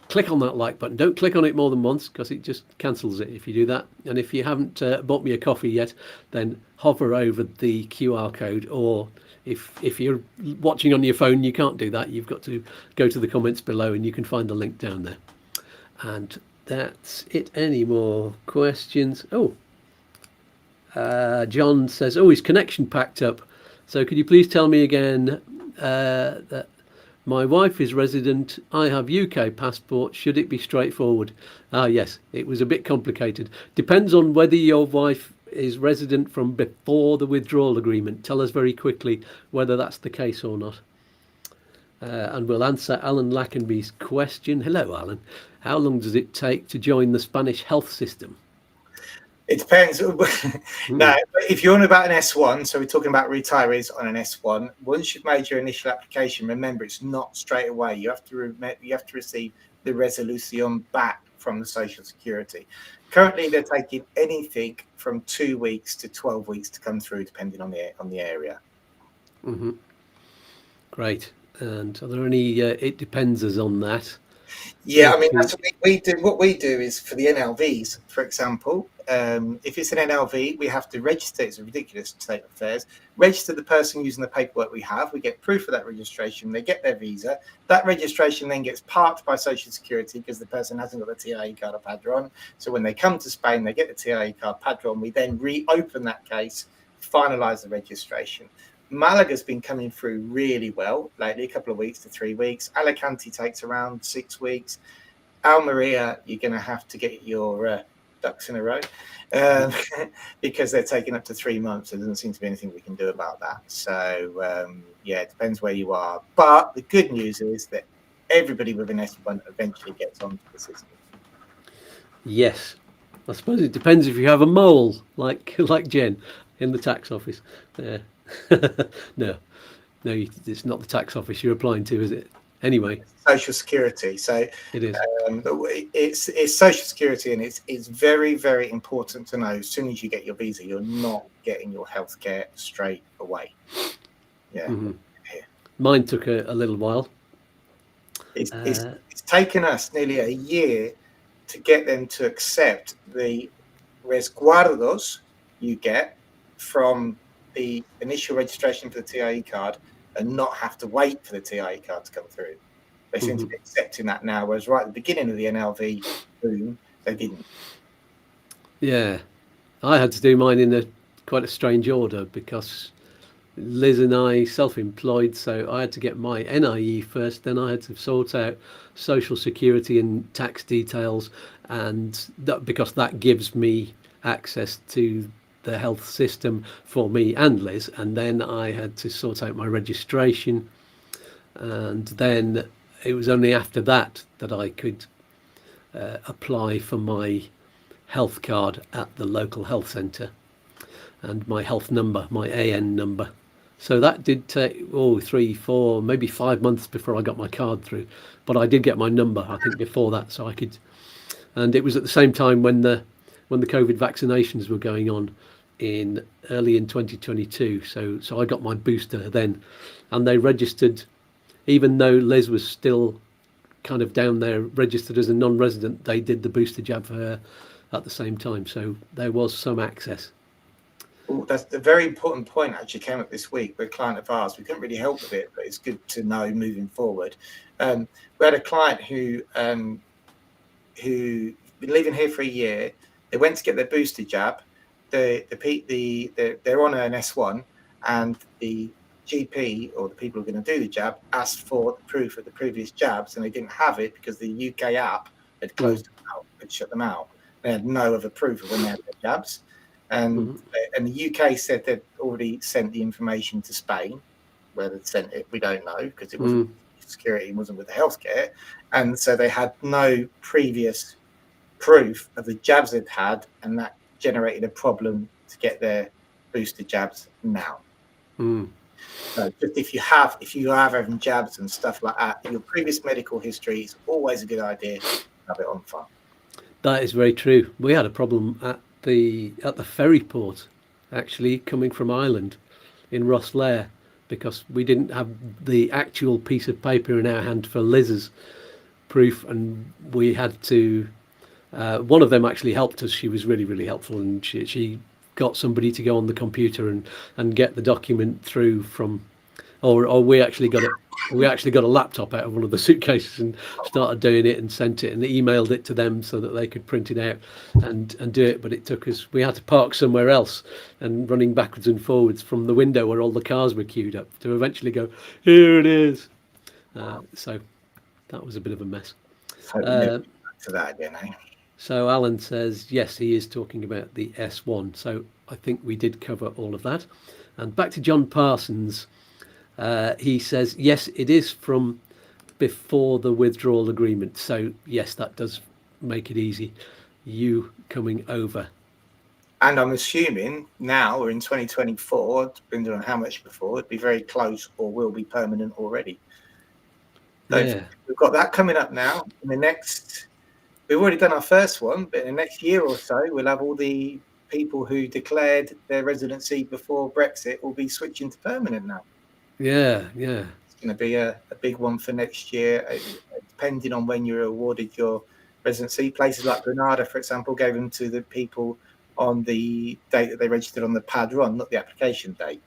Click on that like button. Don't click on it more than once, because it just cancels it if you do that. And if you haven't bought me a coffee yet, then hover over the QR code, or if you're watching on your phone, you can't do that. You've got to go to the comments below and you can find the link down there. And that's it. Any more questions? John says, his connection packed up. So could you please tell me again that my wife is resident, I have UK passport, should it be straightforward? Yes, it was a bit complicated. Depends on whether your wife is resident from before the withdrawal agreement. Tell us very quickly whether that's the case or not. And we'll answer Alan Lackenby's question. Hello, Alan. How long does it take to join the Spanish health system? It depends. Now, if you're on about an S1, so we're talking about retirees on an S1. Once you've made your initial application, remember it's not straight away. You have to receive the resolution back from the Social Security. Currently, they're taking anything from 2 weeks to 12 weeks to come through, depending on the area. Mm-hmm. Great. And are there any? It depends us on that. Yeah, I mean, that's what we do. What we do is for the NLVs, for example, if it's an NLV, we have to register. It's a ridiculous state of affairs. Register the person using the paperwork we have. We get proof of that registration. They get their visa. That registration then gets parked by Social Security because the person hasn't got the TIE card or Padron. So when they come to Spain, they get the TIE card, Padron. We then reopen that case, finalise the registration. Malaga's been coming through really well lately, a couple of weeks to 3 weeks. Alicante takes around 6 weeks. Almeria, you're going to have to get your ducks in a row because they're taking up to 3 months. There doesn't seem to be anything we can do about that. So, it depends where you are. But the good news is that everybody with an S1 eventually gets onto the system. Yes. I suppose it depends if you have a mole, like Jen in the tax office. No, it's not the tax office you're applying to, is it? Anyway, Social Security. So it is. It's Social Security, and it's very, very important to know. As soon as you get your visa, you're not getting your healthcare straight away. Yeah. Mm-hmm. Mine took a little while. It's taken us nearly a year to get them to accept the resguardos you get from the initial registration for the TIE card and not have to wait for the TIE card to come through. They seem to be accepting that now, whereas right at the beginning of the NLV boom, they didn't. Yeah, I had to do mine in quite a strange order because Liz and I self-employed, so I had to get my NIE first, then I had to sort out social security and tax details, and because that gives me access to the health system for me and Liz, and then I had to sort out my registration, and then it was only after that that I could apply for my health card at the local health centre and my health number, my AN number. So that did take 3, 4, maybe 5 months before I got my card through. But I did get my number, I think, before that, so I could. And it was at the same time when the COVID vaccinations were going on early in 2022. So I got my booster then, and they registered, even though Liz was still kind of down there registered as a non-resident, they did the booster jab for her at the same time. So there was some access. Ooh, that's a very important point. Actually, came up this week with a client of ours. We couldn't really help with it, but it's good to know moving forward. We had a client who been living here for a year. They went to get their booster jab. They're on an S1, and the GP or the people who are going to do the jab asked for the proof of the previous jabs, and they didn't have it because the UK app had closed them out, had shut them out. They had no other proof of when they had their jabs. And the UK said they'd already sent the information to Spain. Where they'd sent it, we don't know, because it wasn't security, it wasn't with the healthcare. And so they had no previous proof of the jabs they'd had, and that generated a problem to get their booster jabs now. So just if you are having jabs and stuff like that, your previous medical history is always a good idea to have it on file. That is very true. We had a problem at the ferry port, actually, coming from Ireland in Rosslare, because we didn't have the actual piece of paper in our hand for Liz's proof, and we had to. One of them actually helped us. She was really, really helpful, and she got somebody to go on the computer and get the document through from, or we actually got it. We actually got a laptop out of one of the suitcases and started doing it and sent it and emailed it to them so that they could print it out and do it. But it took us, we had to park somewhere else and running backwards and forwards from the window where all the cars were queued up to eventually go, here it is. So that was a bit of a mess. To that again, eh? So Alan says, yes, he is talking about the S1. So I think we did cover all of that. And back to John Parsons. He says, yes, it is from before the withdrawal agreement. So, yes, that does make it easy. You coming over. And I'm assuming now we're in 2024, depending on how much before, it'd be very close or will be permanent already. So Yeah. we've got that coming up now. In the next, we've already done our first one, but in the next year or so, we'll have all the people who declared their residency before Brexit will be switching to permanent now. Yeah. It's going to be a big one for next year, depending on when you're awarded your residency. Places like Granada, for example, gave them to the people on the date that they registered on the pad run, not the application date.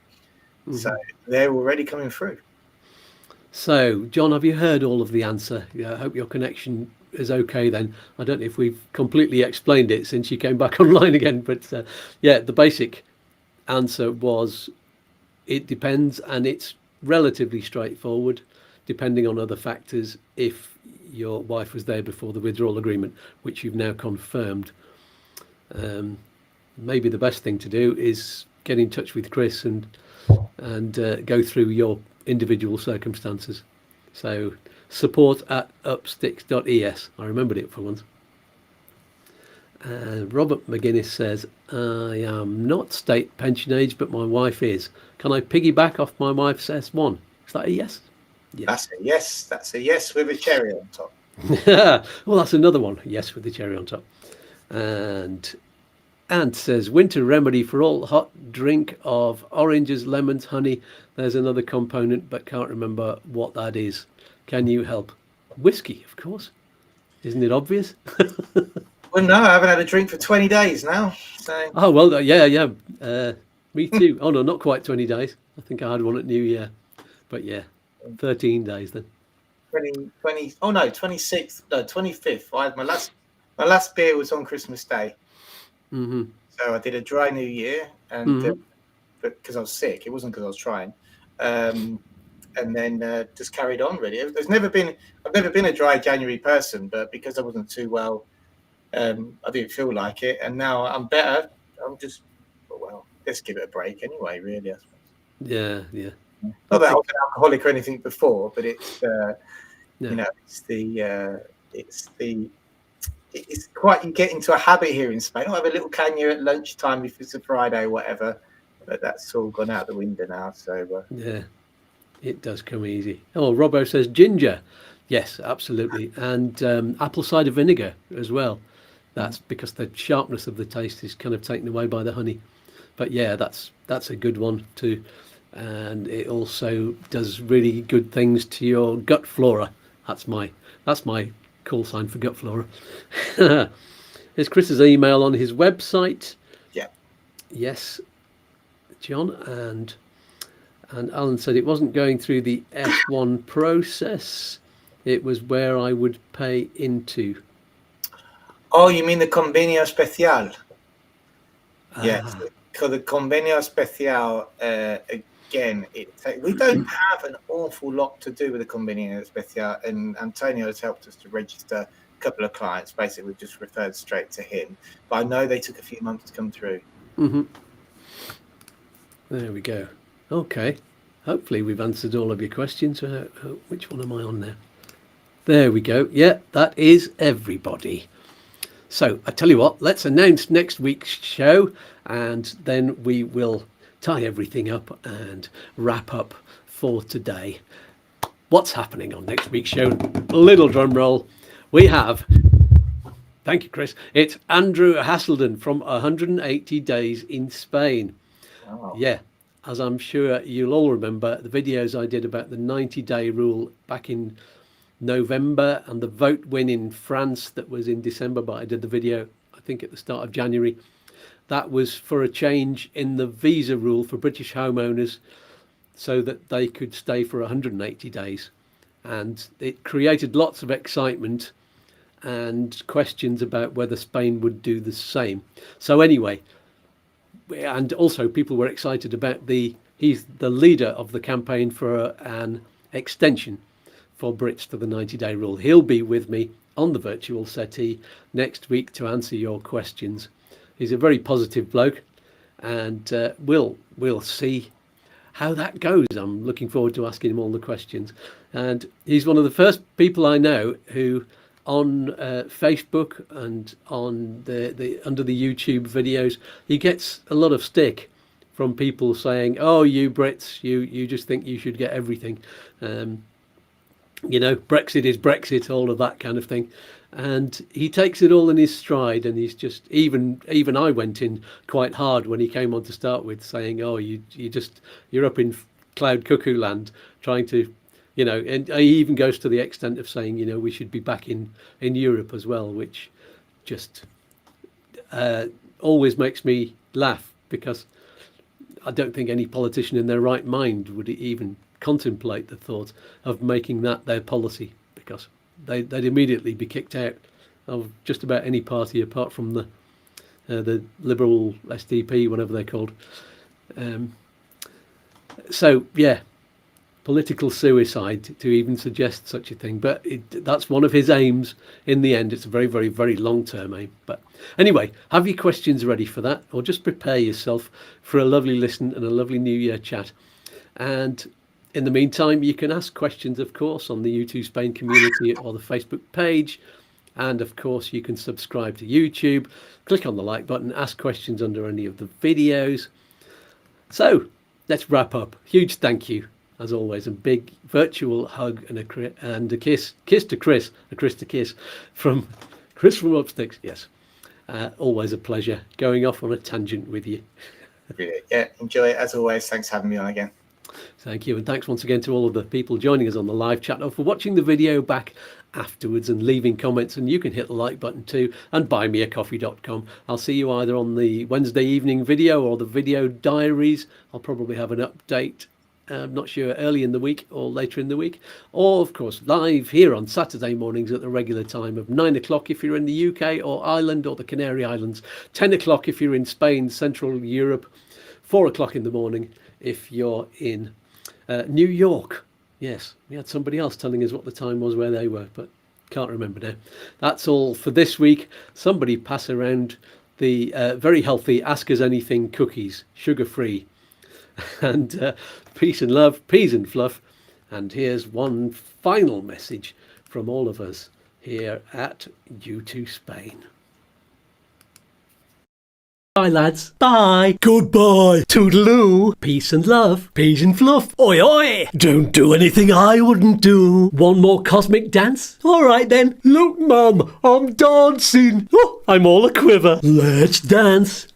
So they're already coming through. So, John, have you heard all of the answer? I hope your connection is okay then. I don't know if we've completely explained it since you came back online again, but the basic answer was it depends, and it's relatively straightforward, depending on other factors. If your wife was there before the withdrawal agreement, which you've now confirmed, maybe the best thing to do is get in touch with Chris and go through your individual circumstances. So support@upsticks.es. I remembered it for once. Robert McGuinness says, I am not state pension age, but my wife is. Can I piggyback off my wife's S1? Is that a yes? Yeah. That's a yes. That's a yes with a cherry on top. Well, that's another one. Yes, with the cherry on top. And Ant says, winter remedy for all hot drink of oranges, lemons, honey. There's another component, but can't remember what that is. Can you help? Whiskey, of course. Isn't it obvious? Well, no, I haven't had a drink for 20 days now. So. Oh, well, yeah. Me too. Oh, no, not quite 20 days. I think I had one at New Year. But yeah, 13 days then. Oh no, 26th, no, 25th. I had my last beer was on Christmas Day. Mm-hmm. So I did a dry New Year, and but because I was sick, it wasn't because I was trying. And then just carried on. Really, I've never been a dry January person, but because I wasn't too well, I didn't feel like it. And now I'm better. I'm just let's give it a break anyway. Really, I suppose. Yeah. Not that I was an alcoholic or anything before, but it's No. it's quite, you get into a habit here in Spain. I'll have a little canya at lunchtime if it's a Friday or whatever, but that's all gone out the window now. So Yeah, it does come easy. Oh, Robbo says ginger. Yes, absolutely. And apple cider vinegar as well. That's because the sharpness of the taste is kind of taken away by the honey. But yeah, that's a good one too. And it also does really good things to your gut flora. That's my call sign for gut flora. Here's Chris's email on his website. yeah, Yes, John, and Alan said it wasn't going through the F1 process. It was where I would pay into. Oh, you mean the convenio especial? Yes, for the convenio especial. Again, we don't have an awful lot to do with the convenio especial, and Antonio has helped us to register a couple of clients. Basically, we've just referred straight to him. But I know they took a few months to come through. Mm-hmm. There we go. Okay. Hopefully we've answered all of your questions. Which one am I on now? There we go. Yeah, that is everybody. So I tell you what, let's announce next week's show, and then we will tie everything up and wrap up for today. What's happening on next week's show? A little drum roll. We have, thank you, Chris, it's Andrew Hasselden from 180 Days in Spain. Oh. Yeah, as I'm sure you'll all remember, the videos I did about the 90-day rule back in November, and the vote win in France that was in December, but I did the video, I think, at the start of January. That was for a change in the visa rule for British homeowners so that they could stay for 180 days. And it created lots of excitement and questions about whether Spain would do the same. So anyway, and also people were excited about he's the leader of the campaign for an extension for Brits to the 90-day rule. He'll be with me on the virtual settee next week to answer your questions. He's a very positive bloke, and we'll see how that goes. I'm looking forward to asking him all the questions. And he's one of the first people I know who, on Facebook and on the under the YouTube videos, he gets a lot of stick from people saying, "Oh, you Brits, you just think you should get everything. Brexit is Brexit," all of that kind of thing. And he takes it all in his stride, and he's just even I went in quite hard when he came on to start with, saying, "Oh, you're up in cloud cuckoo land trying to," and he even goes to the extent of saying, we should be back in Europe as well, which just always makes me laugh, because I don't think any politician in their right mind would even contemplate the thought of making that their policy, because they'd immediately be kicked out of just about any party apart from the Liberal SDP, whatever they're called. So yeah, political suicide to even suggest such a thing. But that's one of his aims in the end. It's a very, very, very long-term aim. But anyway, have your questions ready for that, or just prepare yourself for a lovely listen and a lovely New Year chat. And in the meantime, you can ask questions, of course, on the YouTooSpain community or the Facebook page. And of course, you can subscribe to YouTube, click on the like button, ask questions under any of the videos. So let's wrap up. Huge thank you, as always, a big virtual hug and a kiss to Chris, a Chris to kiss from Chris from Upsticks. Yes, always a pleasure going off on a tangent with you. Yeah, enjoy it as always. Thanks for having me on again. Thank you, and thanks once again to all of the people joining us on the live chat, or for watching the video back afterwards and leaving comments. And you can hit the like button too, and buymeacoffee.com. I'll see you either on the Wednesday evening video or the video diaries. I'll probably have an update I'm not sure, early in the week or later in the week, or of course live here on Saturday mornings at the regular time of 9 o'clock if you're in the UK or Ireland or the Canary Islands, 10 o'clock if you're in Spain, Central Europe, 4 o'clock in the morning if you're in New York. Yes, we had somebody else telling us what the time was where they were, but can't remember now. That's all for this week. Somebody pass around the very healthy Ask Us Anything cookies, sugar-free. And peace and love, peas and fluff. And here's one final message from all of us here at YouTooSpain. Bye, lads. Bye. Goodbye. Toodaloo. Peace and love. Peas and fluff. Oi, oi. Don't do anything I wouldn't do. One more cosmic dance? All right, then. Look, Mum, I'm dancing. Oh, I'm all a quiver. Let's dance.